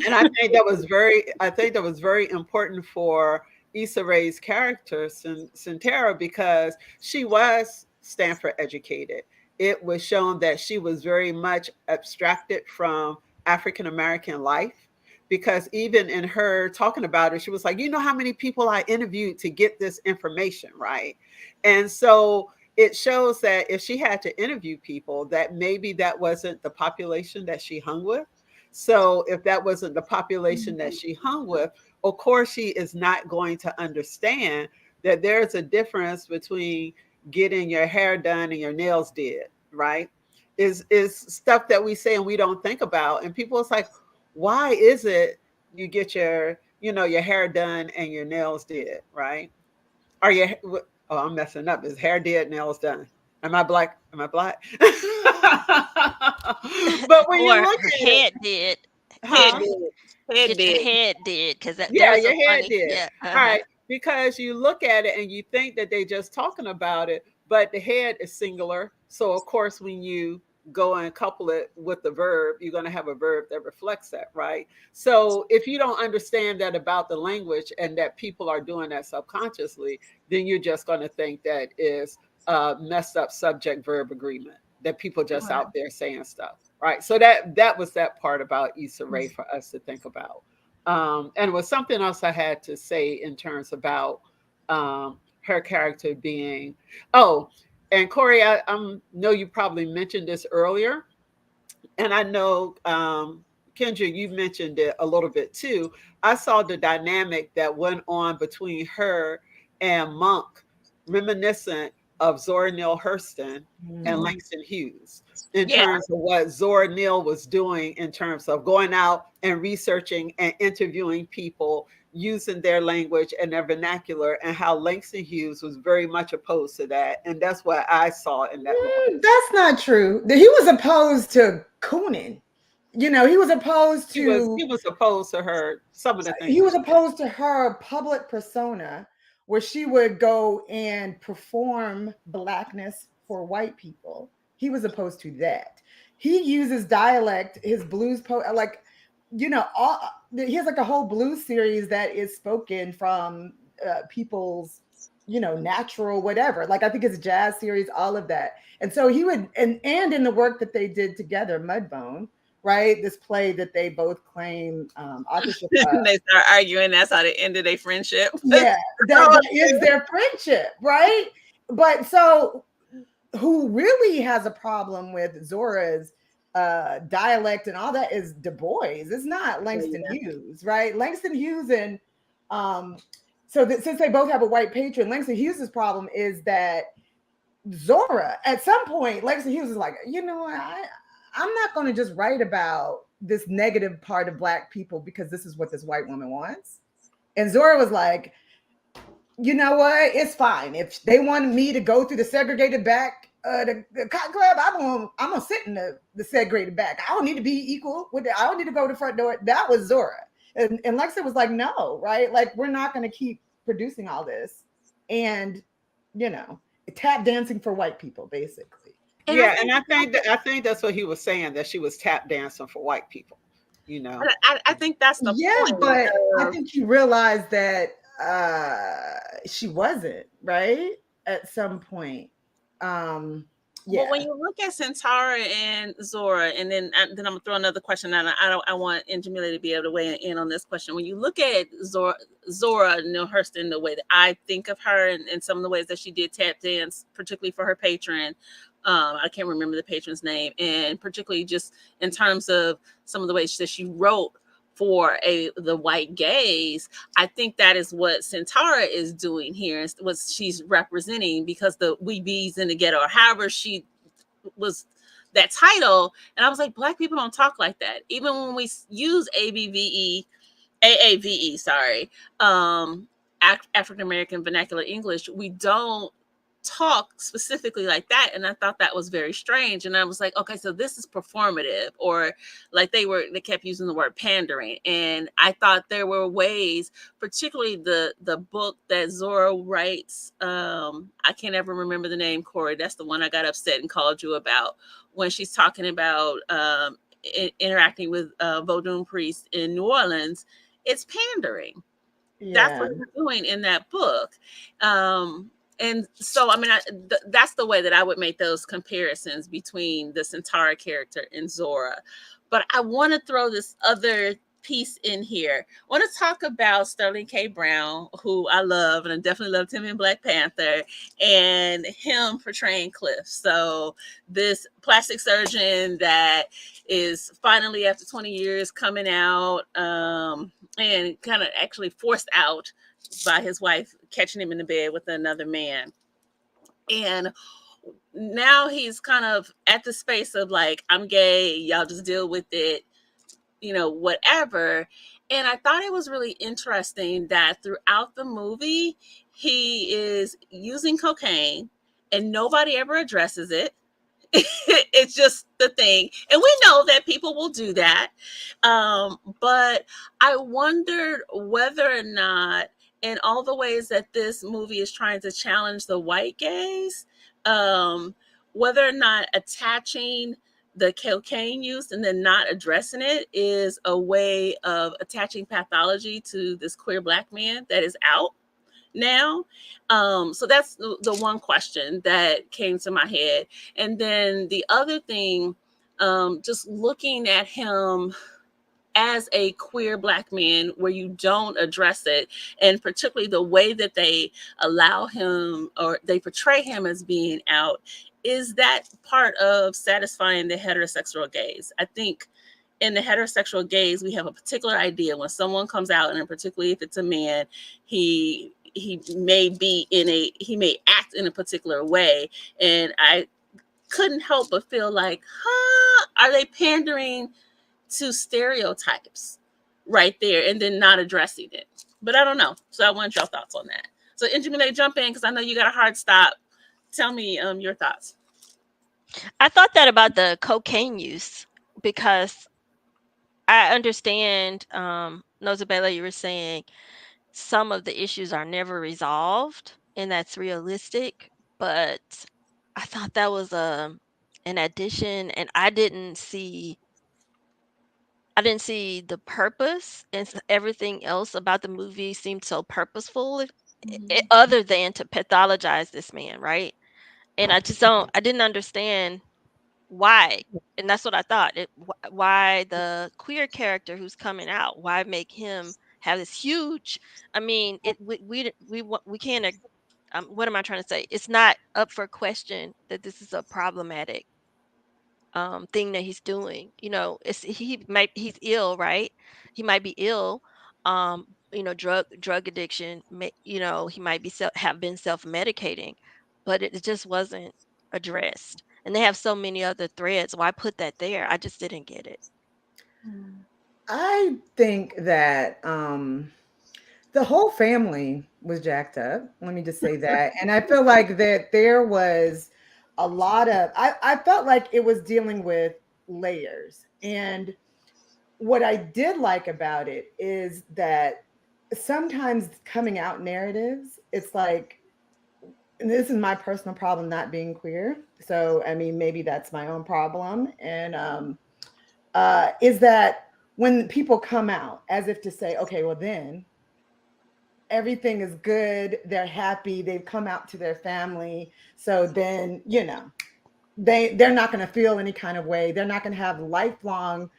And I think that was very important for Issa Rae's character, Sintera, because she was Stanford educated. It was shown that she was very much abstracted from African American life, because even in her talking about it, she was like, you know how many people I interviewed to get this information, right? And so it shows that if she had to interview people, that maybe that wasn't the population that she hung with. So if that wasn't the population that she hung with, of course, she is not going to understand that there's a difference between getting your hair done and your nails did, right? Is stuff that we say and we don't think about. And people, it's like, why is it you get your hair done and your nails did, right? I'm messing up. Is hair did, nails done? Am I Black? But when you look at head did. Head Your head did, because your head did. Yeah, All right, because you look at it and you think that they're just talking about it, but the head is singular. So of course, when you go and couple it with the verb, you're going to have a verb that reflects that, right? So if you don't understand that about the language and that people are doing that subconsciously, then you're just going to think that is a messed up subject verb agreement, that people just out there saying stuff, right? So that was that part about Issa Rae for us to think about. And it was something else I had to say in terms about her character being, and Corrie, I know you probably mentioned this earlier, and I know, Kenja, you mentioned it a little bit too. I saw the dynamic that went on between her and Monk, reminiscent of Zora Neale Hurston and Langston Hughes, in terms of what Zora Neale was doing in terms of going out and researching and interviewing people using their language and their vernacular, and how Langston Hughes was very much opposed to that. And that's what I saw in that. That's not true. He was opposed to Coonan. He was opposed to... He was opposed to her, some of the things. He was opposed to her public persona, where she would go and perform Blackness for white people. He was opposed to that. He uses dialect, his blues he has like a whole blues series that is spoken from people's, natural whatever. Like I think it's a jazz series, all of that. And so he would, and in the work that they did together, Mudbone, right? This play that they both claim authorship of. They start arguing. That's how they ended their friendship. Yeah, that is their friendship, right? But so who really has a problem with Zora's dialect and all that is Du Bois. It's not Langston Hughes, right? Langston Hughes and since they both have a white patron, Langston Hughes's problem is that Zora, at some point, Langston Hughes is like, I'm not going to just write about this negative part of Black people because this is what this white woman wants. And Zora was like, you know what? It's fine. If they wanted me to go through the segregated back, the cotton club, I'm gonna sit in the segregated back. I don't need to be equal with it. I don't need to go to the front door. That was Zora. And Lexa was like, no, right? Like, we're not going to keep producing all this. And, tap dancing for white people, basically. And I think that's what he was saying, that she was tap dancing for white people, I think that's the point. But I think he realized that she wasn't, right? At some point. Well, when you look at Centaura and Zora, and then I'm gonna throw another question out. I want Nozibele to be able to weigh in on this question. When you look at Zora Neale Hurston, the way that I think of her, and some of the ways that she did tap dance, particularly for her patron, I can't remember the patron's name, and particularly just in terms of some of the ways that she wrote for the white gaze, I think that is what Centaura is doing here, what she's representing, because the We Bees in the Ghetto, or however she was that title. And I was like, Black people don't talk like that. Even when we use AAVE, African American Vernacular English, we don't talk specifically like that. And I thought that was very strange. And I was like, okay, so this is performative, or like they kept using the word pandering. And I thought there were ways, particularly the book that Zora writes, I can't ever remember the name, Corrie, that's the one I got upset and called you about, when she's talking about interacting with Vodun priests in New Orleans. It's pandering. That's what they're doing in that book. And so, I mean, that's the way that I would make those comparisons between the Centaura character and Zora. But I want to throw this other piece in here. I want to talk about Sterling K. Brown, who I love, and I definitely loved him in Black Panther, and him portraying Cliff. So this plastic surgeon that is finally, after 20 years, coming out and kind of actually forced out by his wife catching him in the bed with another man. And now he's kind of at the space of like, I'm gay, y'all just deal with it, whatever. And I thought it was really interesting that throughout the movie, he is using cocaine and nobody ever addresses it. It's just the thing. And we know that people will do that. But I wondered whether or not, in all the ways that this movie is trying to challenge the white gaze, whether or not attaching the cocaine use and then not addressing it is a way of attaching pathology to this queer Black man that is out now. So that's the one question that came to my head. And then the other thing, just looking at him as a queer Black man, where you don't address it, and particularly the way that they allow him, or they portray him as being out, is that part of satisfying the heterosexual gaze. I think in the heterosexual gaze, we have a particular idea when someone comes out, and particularly if it's a man, he may act in a particular way. And I couldn't help but feel like, are they pandering to stereotypes right there and then not addressing it? But I don't know. So I want your thoughts on that. So Nozibele, jump in, because I know you got a hard stop. Tell me your thoughts. I thought that about the cocaine use, because I understand, Nozibele, you were saying some of the issues are never resolved, and that's realistic. But I thought that was an addition, and I didn't see I didn't see the purpose, and everything else about the movie seemed so purposeful, other than to pathologize this man, right? And I didn't understand why. And that's what I thought. Why the queer character who's coming out? Why make him have this huge? I mean, we can't. What am I trying to say? It's not up for question that this is a problematic thing that he's doing. He's ill, right? He might be ill. Um, drug addiction. He might be have been self medicating, but it just wasn't addressed. And they have so many other threads. Why put that there? I just didn't get it. I think that the whole family was jacked up. Let me just say that. And I feel like that there was a lot of, I felt like it was dealing with layers. And what I did like about it is that sometimes coming out narratives, it's like, and this is my personal problem not being queer. So, I mean, maybe that's my own problem. And is that when people come out as if to say, okay, well, then everything is good, they're happy, they've come out to their family, so then they're not going to feel any kind of way, they're not going to have lifelong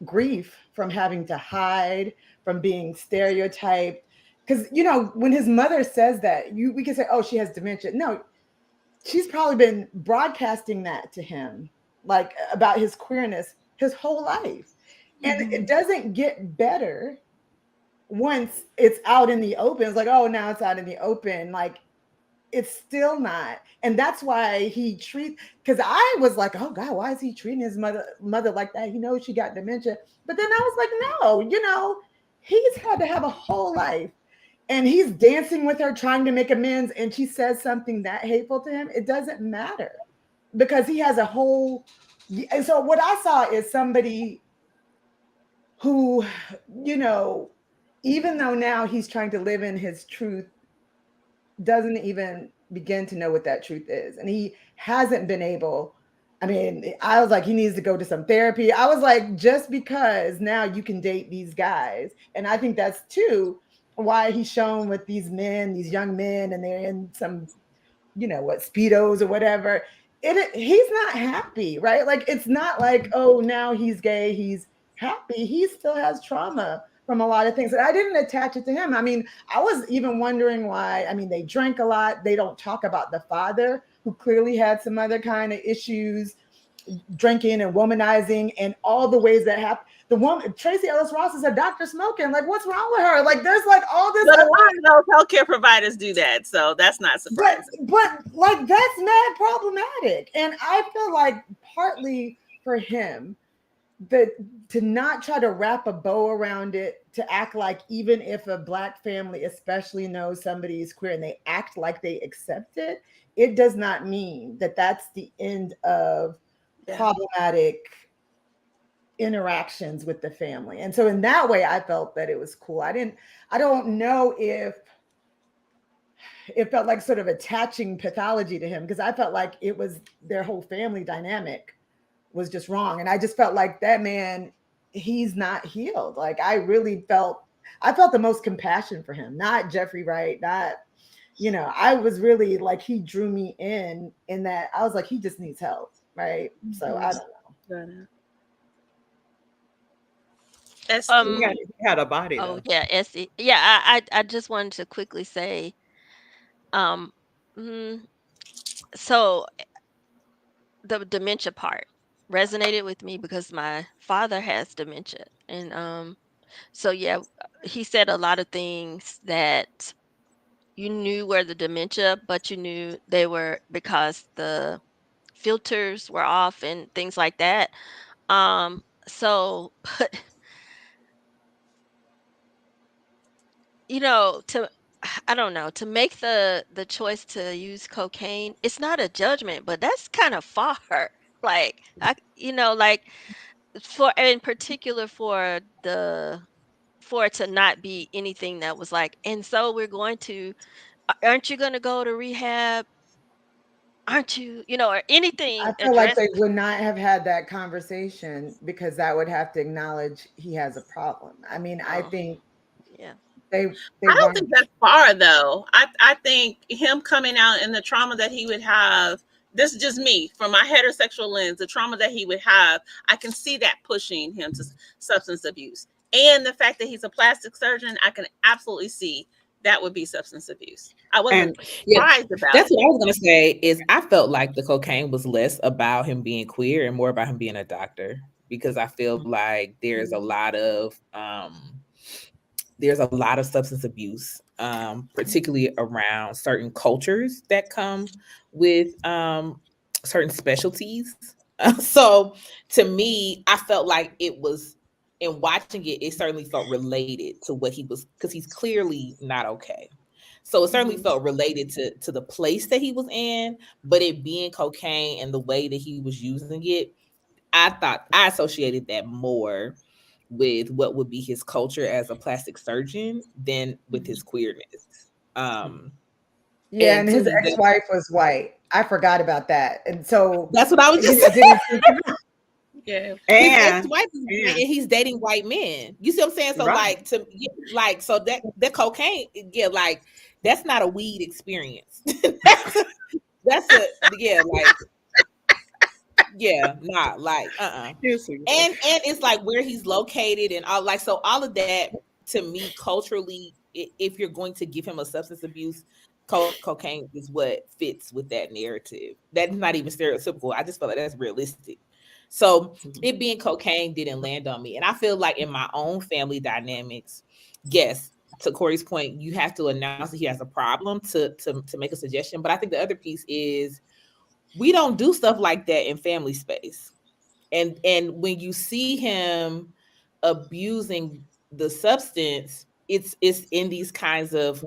grief from having to hide, from being stereotyped. Because when his mother says that, we can say, oh, she has dementia. No, she's probably been broadcasting that to him, like about his queerness his whole life. And it doesn't get better once it's out in the open. It's like, oh, now it's out in the open. Like, it's still not. And that's why because I was like, oh God, why is he treating his mother like that? He knows she got dementia. But then I was like, no, he's had to have a whole life. And he's dancing with her, trying to make amends, and she says something that hateful to him. It doesn't matter because he has a whole. And so what I saw is somebody who, even though now he's trying to live in his truth, doesn't even begin to know what that truth is. And he hasn't been able. I mean, I was like, he needs to go to some therapy. I was like, just because now you can date these guys. And I think that's too why he's shown with these men, these young men, and they're in some, Speedos or whatever. He's not happy, right? Like, it's not like, oh, now he's gay, he's happy. He still has trauma from a lot of things. And I didn't attach it to him. I mean, I was even wondering why. I mean, they drank a lot. They don't talk about the father, who clearly had some other kind of issues, drinking and womanizing, and all the ways that happen. The woman, Tracy Ellis Ross, is a doctor smoking. Like, what's wrong with her? Like, there's like all this. But a lot of those healthcare providers do that, so that's not surprising. But like, that's mad problematic. And I feel like partly for him, to not try to wrap a bow around it, to act like even if a Black family especially knows somebody is queer and they act like they accept it, it does not mean that that's the end of problematic interactions with the family. And so in that way, I felt that it was cool. I don't know if it felt like sort of attaching pathology to him, because I felt like it was their whole family dynamic was just wrong. And I just felt like that man, he's not healed. Like, I felt the most compassion for him, not Jeffrey Wright, not, I was really like, he drew me in that I was like, he just needs help. Right. So I don't know. Estee had a body. Oh yeah, Estee. Yeah, I just wanted to quickly say, so the dementia part resonated with me because my father has dementia, and so yeah, he said a lot of things that you knew were the dementia, but you knew they were because the filters were off and things like that. So, but I don't know, to make the choice to use cocaine, it's not a judgment, but that's kind of far. Like, like in particular for it to not be anything that was like, and so we're going to, aren't you going to go to rehab? aren't you, or anything I feel like addressed. they would not have had that conversation because that would have to acknowledge he has a problem. I mean, I Oh, think yeah. they I don't weren't. think that's far though. I think him coming out and the trauma that he would have. This is just me from my heterosexual lens. The trauma that he would have, I can see that pushing him to substance abuse, and the fact that he's a plastic surgeon, I can absolutely see that would be substance abuse. I wasn't surprised about that's it. what I was gonna say. Is I felt like the cocaine was less about him being queer and more about him being a doctor, because I feel like there's a lot of substance abuse, particularly around certain cultures that come with certain specialties. So to me, I felt like it was, in watching it, it certainly felt related to what he was, because he's clearly not okay. So it certainly felt related to the place that he was in, but it being cocaine and the way that he was using it, I thought I associated that more with what would be his culture as a plastic surgeon than with his queerness. Yeah, and his Tuesday, ex-wife was white. I forgot about that, and so that's what I was just it saying. didn't. Yeah, His And ex-wife is white and he's dating white men. You see what I'm saying? So right. so that cocaine, yeah, like that's not a weed experience. that's a not like and it's like where he's located and all, like, so all of that to me culturally, if you're going to give him a substance abuse, cocaine is what fits with that narrative. That's not even stereotypical. I just feel like that's realistic. So it being cocaine didn't land on me. And I feel like in my own family dynamics, yes, to Corey's point, you have to announce that he has a problem to make a suggestion. But I think the other piece is we don't do stuff like that in family space. And when you see him abusing the substance, it's in these kinds of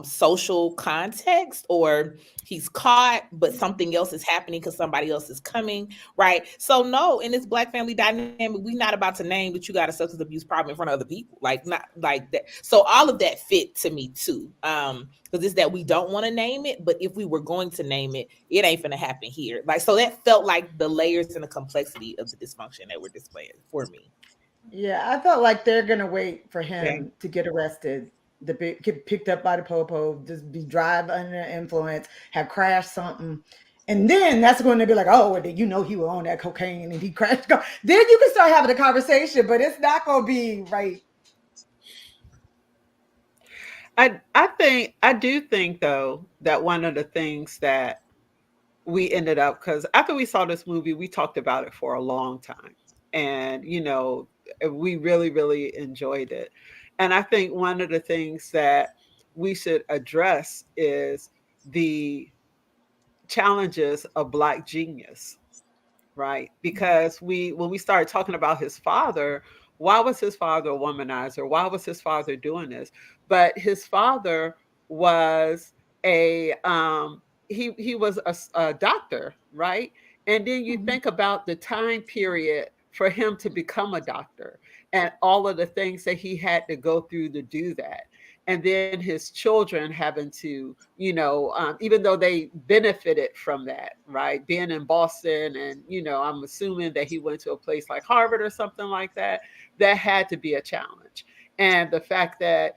social context, or he's caught but something else is happening because somebody else is coming, right? So no, in this Black family dynamic, we're not about to name that you got a substance abuse problem in front of other people, like, not like that. So all of that fit to me too, because it's that we don't want to name it, but if we were going to name it, it ain't gonna happen here. Like, so that felt like the layers and the complexity of the dysfunction that we're displaying for me. Yeah, I felt like they're gonna wait for him to get arrested, get picked up by the popo, just be drive under influence, have crashed something, and then that's when they'll be like, "Oh, well, you know he was on that cocaine and he crashed." Then you can start having a conversation, but it's not gonna be right. I do think though that one of the things that we ended up, because after we saw this movie, we talked about it for a long time, and we really really enjoyed it. And I think one of the things that we should address is the challenges of Black genius, right? Because when we started talking about his father, why was his father a womanizer? Why was his father doing this? But his father was he was a doctor, right? And then you think about the time period for him to become a doctor and all of the things that he had to go through to do that. And then his children having to, even though they benefited from that, right? Being in Boston, and, I'm assuming that he went to a place like Harvard or something like that, that had to be a challenge. And the fact that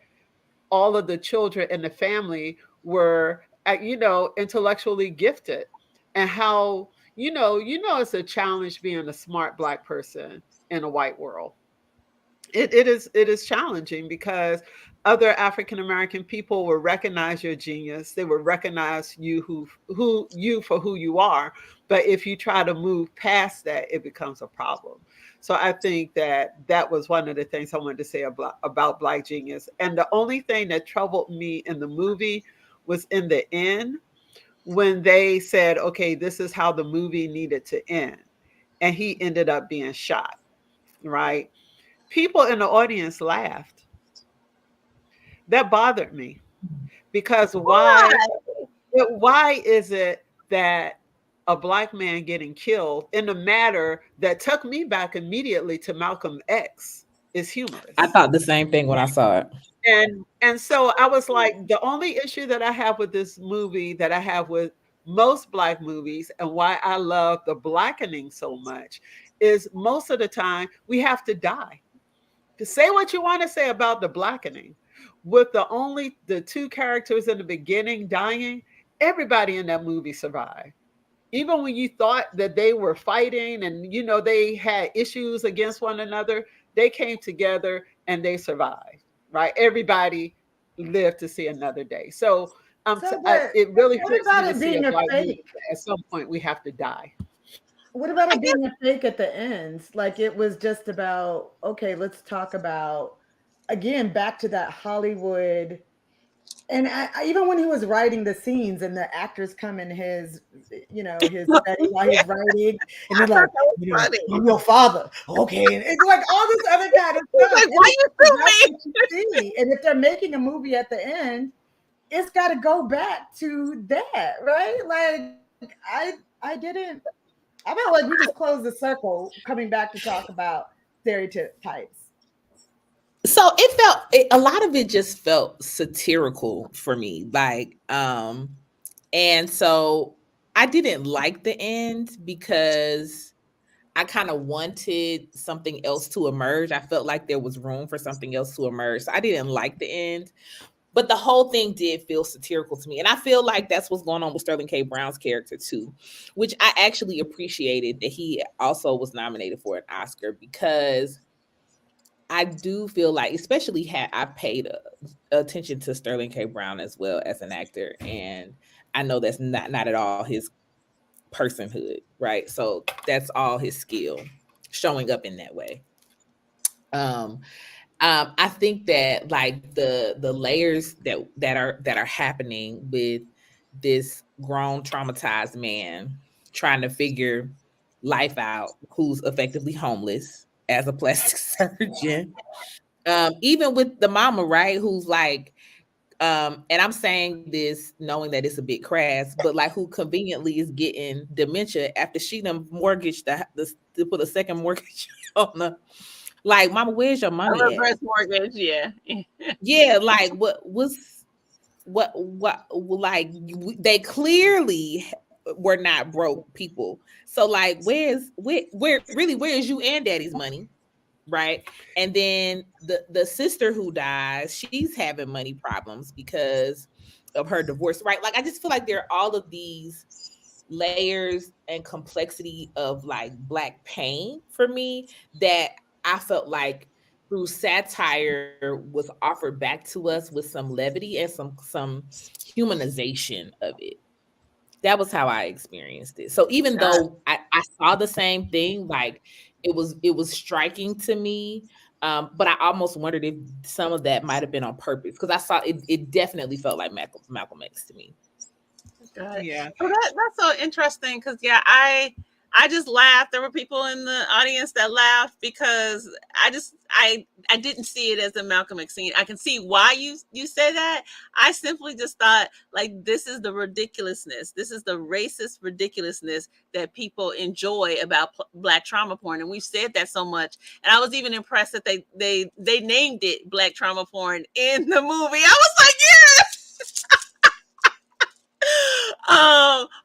all of the children in the family were, intellectually gifted, and how, it's a challenge being a smart Black person in a white world. It is challenging because other African American people will recognize your genius. They will recognize you for who you are. But if you try to move past that, it becomes a problem. So I think that was one of the things I wanted to say about Black genius. And the only thing that troubled me in the movie was in the end, when they said, okay, this is how the movie needed to end, and he ended up being shot, right? People in the audience laughed. That bothered me, because why is it that a Black man getting killed in a matter that took me back immediately to Malcolm X is humorous? I thought the same thing when I saw it. And so I was like, the only issue that I have with this movie, that I have with most Black movies and why I love the blackening so much is most of the time we have to die. To say what you want to say about the blackening, with the two characters in the beginning dying, everybody in that movie survived. Even when you thought that they were fighting and they had issues against one another, they came together and they survived. Right? Everybody lived to see another day. So, it really hurts me to see a Black movie. At some point, we have to die. What about it being a fake at the end? Like it was just about, okay, let's talk about, again, back to that Hollywood. And even when he was writing the scenes and the actors come in his setting while he's writing, and they're like, I'm your father. Okay. And it's like all this other kind of stuff. Like, why you sue me? And if they're making a movie at the end, it's got to go back to that, right? Like I felt like we just closed the circle coming back to talk about stereotypes. So a lot of it just felt satirical for me. Like, and so I didn't like the end because I kind of wanted something else to emerge. I felt like there was room for something else to emerge. So I didn't like the end. But the whole thing did feel satirical to me. And I feel like that's what's going on with Sterling K. Brown's character too, which I actually appreciated that he also was nominated for an Oscar, because I do feel like, especially I paid attention to Sterling K. Brown as well as an actor. And I know that's not at all his personhood, right? So that's all his skill showing up in that way. I think that like the layers that are happening with this grown traumatized man trying to figure life out, who's effectively homeless as a plastic surgeon, even with the mama, right, who's like, and I'm saying this knowing that it's a bit crass, but like who conveniently is getting dementia after she done mortgaged to put a second mortgage on the. Like, mama, where's your money? A reverse mortgage, yeah. Yeah, like like they clearly were not broke people. So like, where is you and daddy's money? Right. And then the sister who dies, she's having money problems because of her divorce. Right. Like, I just feel like there are all of these layers and complexity of like Black pain for me that I felt like through satire was offered back to us with some levity and some humanization of it. That was how I experienced it. So even though I saw the same thing, like it was striking to me, but I almost wondered if some of that might have been on purpose, because I saw it definitely felt like Malcolm X to me. Yeah. So that's so interesting, because I just laughed. There were people in the audience that laughed because I didn't see it as a Malcolm X scene. I can see why you say that. I simply just thought, like, this is the ridiculousness. This is the racist ridiculousness that people enjoy about Black trauma porn, and we've said that so much. And I was even impressed that they named it Black trauma porn in the movie. I was like, yes.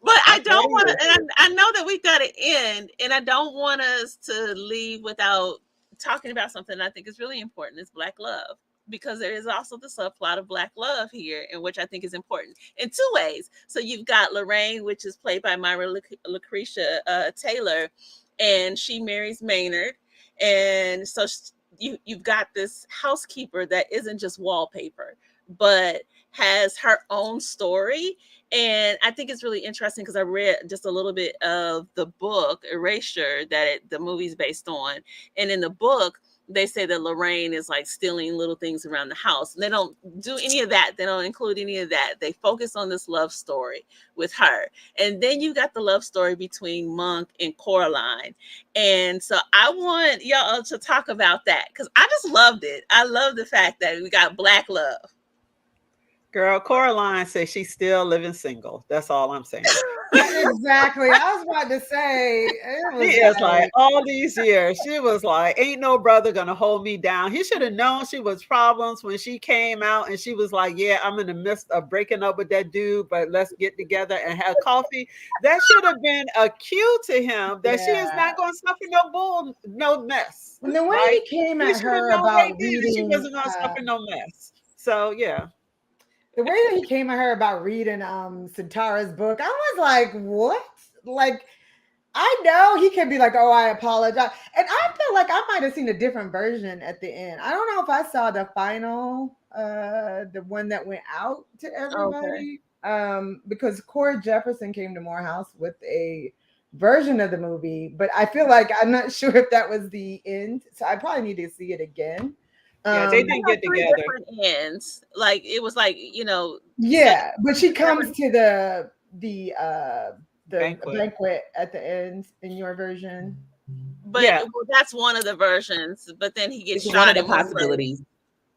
But I don't want to, and I know that we've got to end, and I don't want us to leave without talking about something I think is really important. It's Black love, because there is also the subplot of Black love here, and which I think is important in two ways. So you've got Lorraine, which is played by Myra Lucretia Taylor, and she marries Maynard, and so you've got this housekeeper that isn't just wallpaper, but has her own story. And I think it's really interesting because I read just a little bit of the book Erasure that the movie's based on. And in the book, they say that Lorraine is like stealing little things around the house. And they don't do any of that. They don't include any of that. They focus on this love story with her. And then you got the love story between Monk and Coraline. And so I want y'all to talk about that, because I just loved it. I love the fact that we got Black love. Girl, Coraline says she's still living single. That's all I'm saying. Exactly. I was about to say it was She is like all these years. She was like, "Ain't no brother gonna hold me down." He should have known she was problems when she came out, and she was like, "Yeah, I'm in the midst of breaking up with that dude, but let's get together and have coffee." That should have been a cue to him that she is not going to suffer no mess. And the way right? he came He at should have her known right about then that she reading, wasn't going to suffer no mess. So yeah. the way that he came at her about reading Sitara's book, I was like, what? Like, I know he can be like, oh, I apologize. And I feel like I might have seen a different version at the end. I don't know if I saw the final, the one that went out to everybody. Because Corey Jefferson came to Morehouse with a version of the movie, but I feel like I'm not sure if that was the end. So I probably need to see it again. Yeah, they didn't get together. Different ends. Like it was like, Yeah, but she comes to the banquet at the end in your version. But Yeah. well, that's one of the versions. But then he gets It's shot one of the in one possibilities.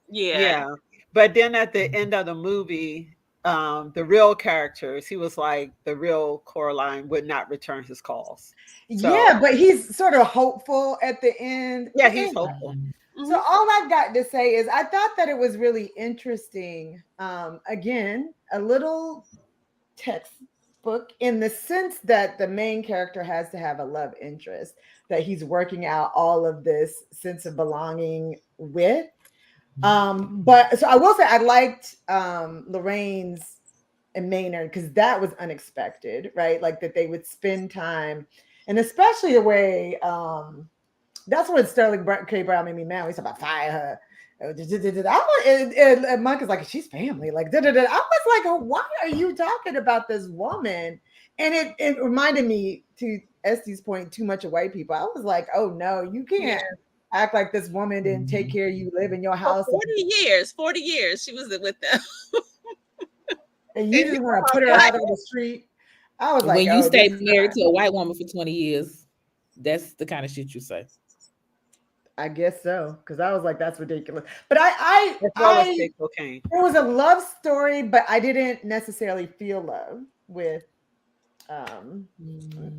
Yeah. But then at the end of the movie, the real characters, he was like, the real Coraline would not return his calls. So, Yeah, but he's sort of hopeful at the end. yeah, he's hopeful. So all I've got to say is I thought that it was really interesting. Again, a little textbook in the sense that the main character has to have a love interest that he's working out all of this sense of belonging with. But so I will say I liked Lorraine's and Maynard because that was unexpected, right? Like that they would spend time, and especially the way that's what Sterling K. Brown made me mad. He's about fire her. And Mike is like, she's family. Like, I was like, oh, why are you talking about this woman? And it reminded me, to Estee's point, too much of white people. I was like, oh no, you can't act like this woman didn't take care of you, live in your house. 40 years she was with them. And you just want to put her out on the street. I was like, when you stay married to a white woman for 20 years, that's the kind of shit you say. I guess so, because I was like, that's ridiculous. But take cocaine. It was a love story, but I didn't necessarily feel love with I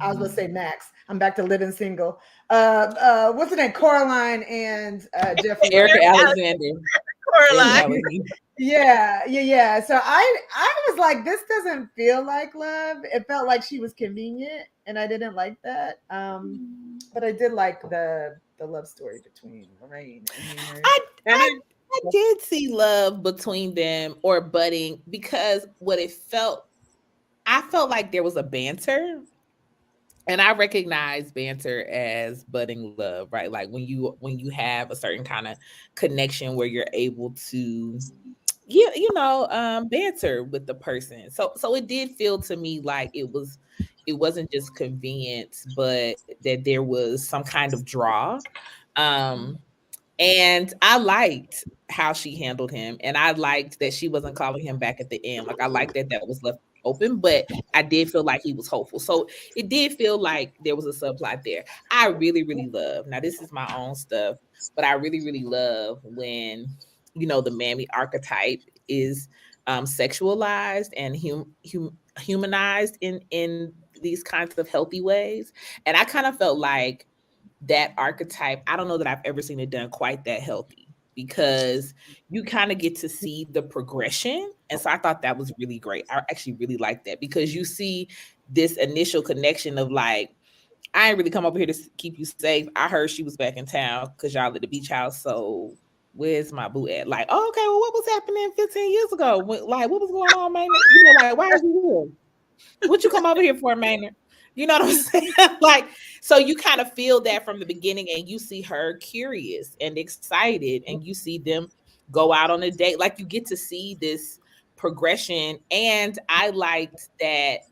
was gonna say Max. I'm back to living single. What's the name? Coraline and Jeffrey. Erica Alexander. Coraline. Yeah. So I was like, this doesn't feel like love. It felt like she was convenient, and I didn't like that. But I did like the love story between Lorraine and Nena. I did see love between them or budding, because I felt like there was a banter, and I recognize banter as budding love, right? Like when you have a certain kind of connection where you're able to banter with the person. So it did feel to me like it wasn't just convenience, but that there was some kind of draw. And I liked how she handled him, and I liked that she wasn't calling him back at the end. Like I liked that was left open, but I did feel like he was hopeful. So it did feel like there was a subplot there. I really, really love, now this is my own stuff, but I really, really love when, the mammy archetype is sexualized and humanized in these kinds of healthy ways. And I kind of felt like that archetype, I don't know that I've ever seen it done quite that healthy, because you kind of get to see the progression. And so I thought that was really great. I actually really like that, because you see this initial connection of like, I ain't really come over here to keep you safe. I heard she was back in town because y'all at the beach house. So where's my boo at? Like, oh, okay, well, what was happening 15 years ago? Like, what was going on, Maynard? Like, why are you here? What you come over here for, Maynard? You know what I'm saying? Like, so you kind of feel that from the beginning, and you see her curious and excited, and you see them go out on a date. Like, you get to see this progression. And I liked that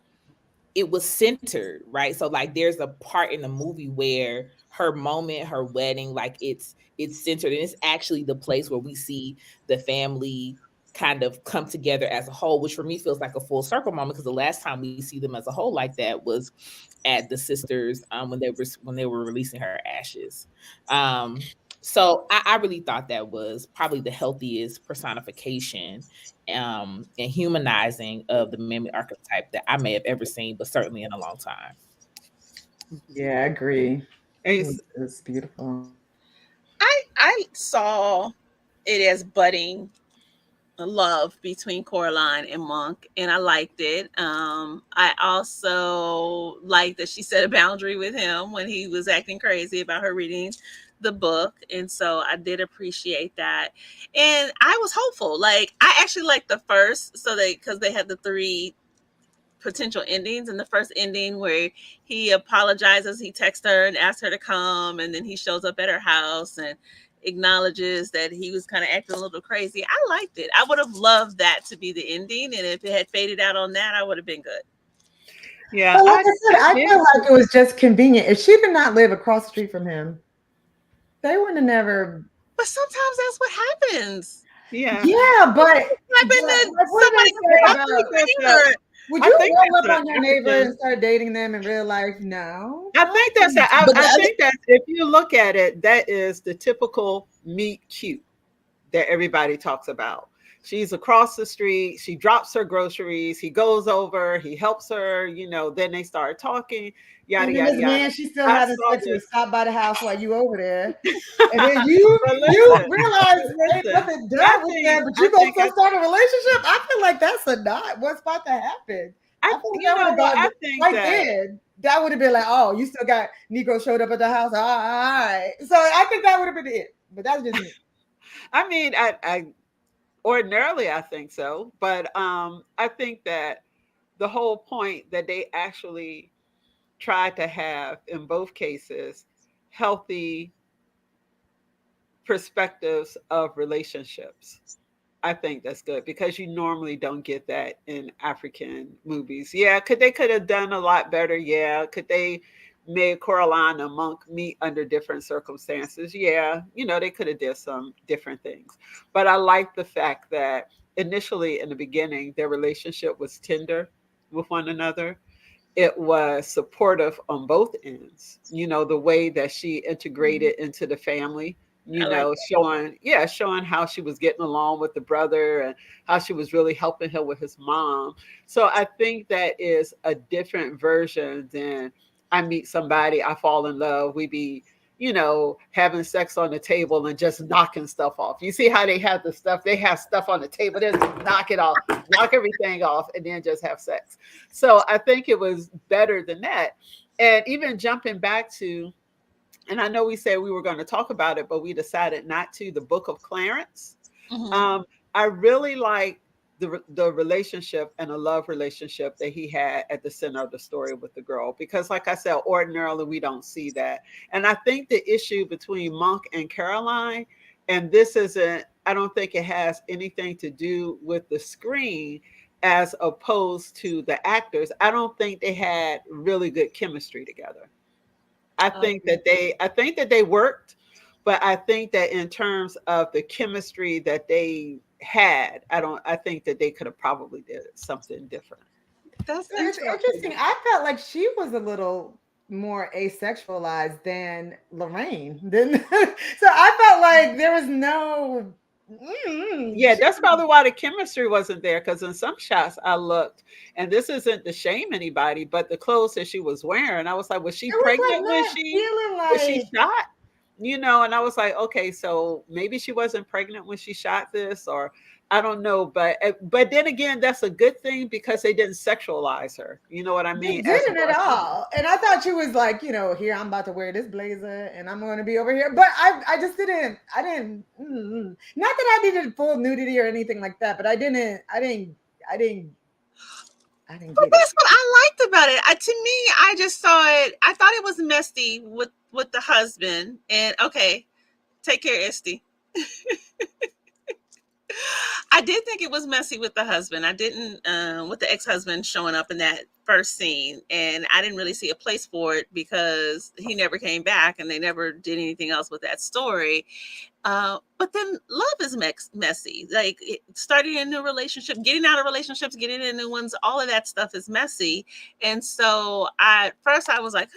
it was centered, right? So like there's a part in the movie where her moment, her wedding, like it's centered, and it's actually the place where we see the family kind of come together as a whole, which for me feels like a full circle moment, because the last time we see them as a whole like that was at the sisters when they were releasing her ashes. So I really thought that was probably the healthiest personification and humanizing of the Mimi archetype that I may have ever seen, but certainly in a long time. Yeah, I agree. It's It's beautiful. I saw it as budding love between Coraline and Monk, and I liked it. I also liked that she set a boundary with him when he was acting crazy about her reading the book, and so I did appreciate that. And I was hopeful. Like I actually liked the first, so because they had the three potential endings. And the first ending where he apologizes, he texts her and asks her to come, and then he shows up at her house and acknowledges that he was kind of acting a little crazy. I liked it. I would have loved that to be the ending, and if it had faded out on that, I would have been good. Yeah, But like I said, I feel like it was just convenient. If she did not live across the street from him, they wouldn't have never. But sometimes that's what happens. Yeah. Yeah, but would you roll up on your neighbor and start dating them in real life? No. I think that's I think that if you look at it, that is the typical meet cute that everybody talks about. She's across the street. She drops her groceries. He goes over. He helps her. You know, then they start talking. Yada and then yada this yada. man, she still having sex with, stop by the house while you over there, and then you realize there ain't nothing done with that, but you gonna still start a relationship. I feel like that's a not what's about to happen. I think that would have been like, oh, you still got Negro showed up at the house. All right, so I think that would have been it. But that's just me. I mean, I ordinarily I think so, but I think that the whole point that they actually tried to have in both cases healthy perspectives of relationships. I think that's good because you normally don't get that in African movies. Yeah, they could have done a lot better? Yeah, could they made Coraline and Monk meet under different circumstances? Yeah, you know, they could have did some different things. But I like the fact that initially in the beginning, their relationship was tender with one another. It was supportive on both ends. You know, the way that she integrated into the family, you know, showing how she was getting along with the brother and how she was really helping him with his mom. So I think that is a different version than I meet somebody, I fall in love, we be, you know, having sex on the table and just knocking stuff off. You see how they have the stuff, they have stuff on the table, they just knock it off, knock everything off, and then just have sex. So I think it was better than that. And even jumping back to, and I know we said we were going to talk about it, but we decided not to, the Book of Clarence. Mm-hmm. I really like the relationship and a love relationship that he had at the center of the story with the girl, because like I said, ordinarily we don't see that. And I think the issue between Monk and Caroline, and this isn't, I don't think it has anything to do with the screen as opposed to the actors. I don't think they had really good chemistry together. I think that they worked, but I think that in terms of the chemistry that they had, I think that they could have probably did something different. That's interesting. I felt like she was a little more asexualized than Lorraine. So I felt like there was no. Yeah, that's probably why the chemistry wasn't there, because in some shots I looked, and this isn't to shame anybody, but the clothes that she was wearing, I was like, was she pregnant when she shot? You know, and I was like, okay, so maybe she wasn't pregnant when she shot this, or I don't know, but then again, that's a good thing because they didn't sexualize her. You know what I mean? They didn't at all. And I thought she was like, you know, here I'm about to wear this blazer and I'm going to be over here. But I just didn't. Not that I needed full nudity or anything like that, but I didn't. But that's what I liked about it. To me, I just saw it. I thought it was messy with the husband. And okay, take care, Estee. I did think it was messy with the husband. I didn't with the ex-husband showing up in that first scene, and I didn't really see a place for it because he never came back and they never did anything else with that story. But then love is messy. Like starting a new relationship, getting out of relationships, getting in new ones, all of that stuff is messy. And so first I was like,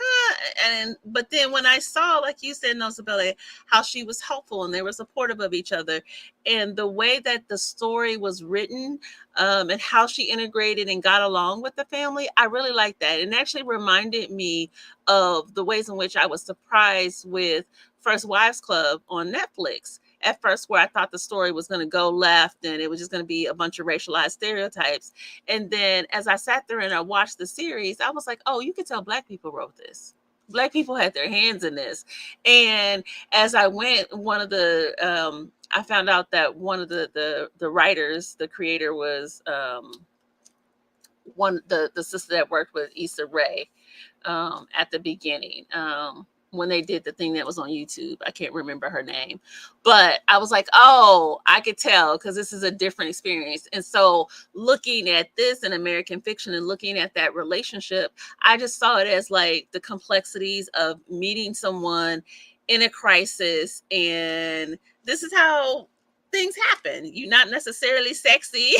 but then when I saw, like you said, Nozibele, how she was helpful and they were supportive of each other, and the way that the story was written, and how she integrated and got along with the family, I really liked that. And actually reminded me of the ways in which I was surprised with First Wives Club on Netflix at first, where I thought the story was going to go left and it was just going to be a bunch of racialized stereotypes. And then as I sat there and I watched the series, I was like, oh, you could tell Black people wrote this. Black people had their hands in this. And as I went, I found out that one of the writers, the creator was the sister that worked with Issa Rae at the beginning. When they did the thing that was on YouTube. I can't remember her name, but I was like, oh, I could tell because this is a different experience. And so looking at this in American fiction and looking at that relationship, I just saw it as like the complexities of meeting someone in a crisis. And this is how things happen. You're not necessarily sexy.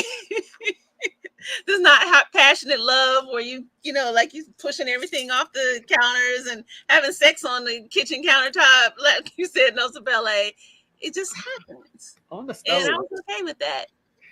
This is not hot, passionate love where you like you pushing everything off the counters and having sex on the kitchen countertop, like you said, Nozibele. It just happens. On the stove. And I was okay with that.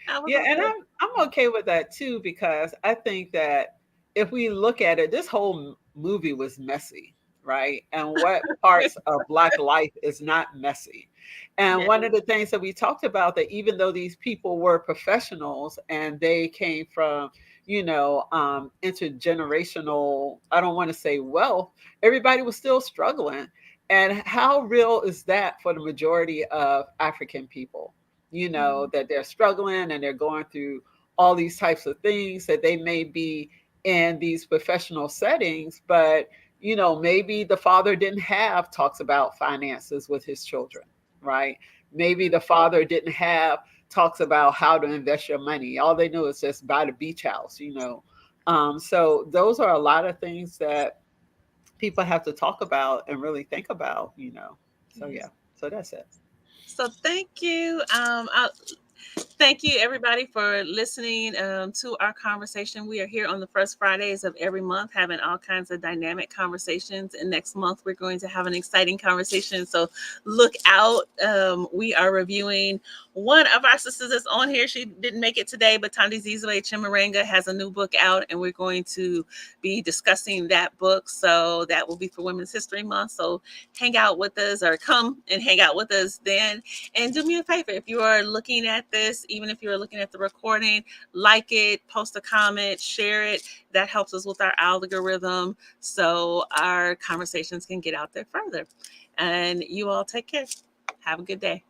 And I'm okay with that too, because I think that if we look at it, this whole movie was messy, right? And what parts of Black life is not messy? And one of the things that we talked about, that even though these people were professionals and they came from, intergenerational, I don't want to say wealth, everybody was still struggling. And how real is that for the majority of African people? That they're struggling and they're going through all these types of things, that they may be in these professional settings, but maybe the father didn't have talks about finances with his children, right? Maybe the father didn't have talks about how to invest your money. All they knew is just buy the beach house, So those are a lot of things that people have to talk about and really think about, So yeah, so that's it. So thank you. Thank you, everybody, for listening to our conversation. We are here on the first Fridays of every month, having all kinds of dynamic conversations. And next month, we're going to have an exciting conversation. So look out. We are reviewing one of our sisters that's on here. She didn't make it today, but Thandisizwe Chimurenga has a new book out, and we're going to be discussing that book. So that will be for Women's History Month. So hang out with us, or come and hang out with us then. And do me a favor, if you are looking at this, even if you're looking at the recording, like it, post a comment, share it. That helps us with our algorithm so our conversations can get out there further. And you all take care. Have a good day.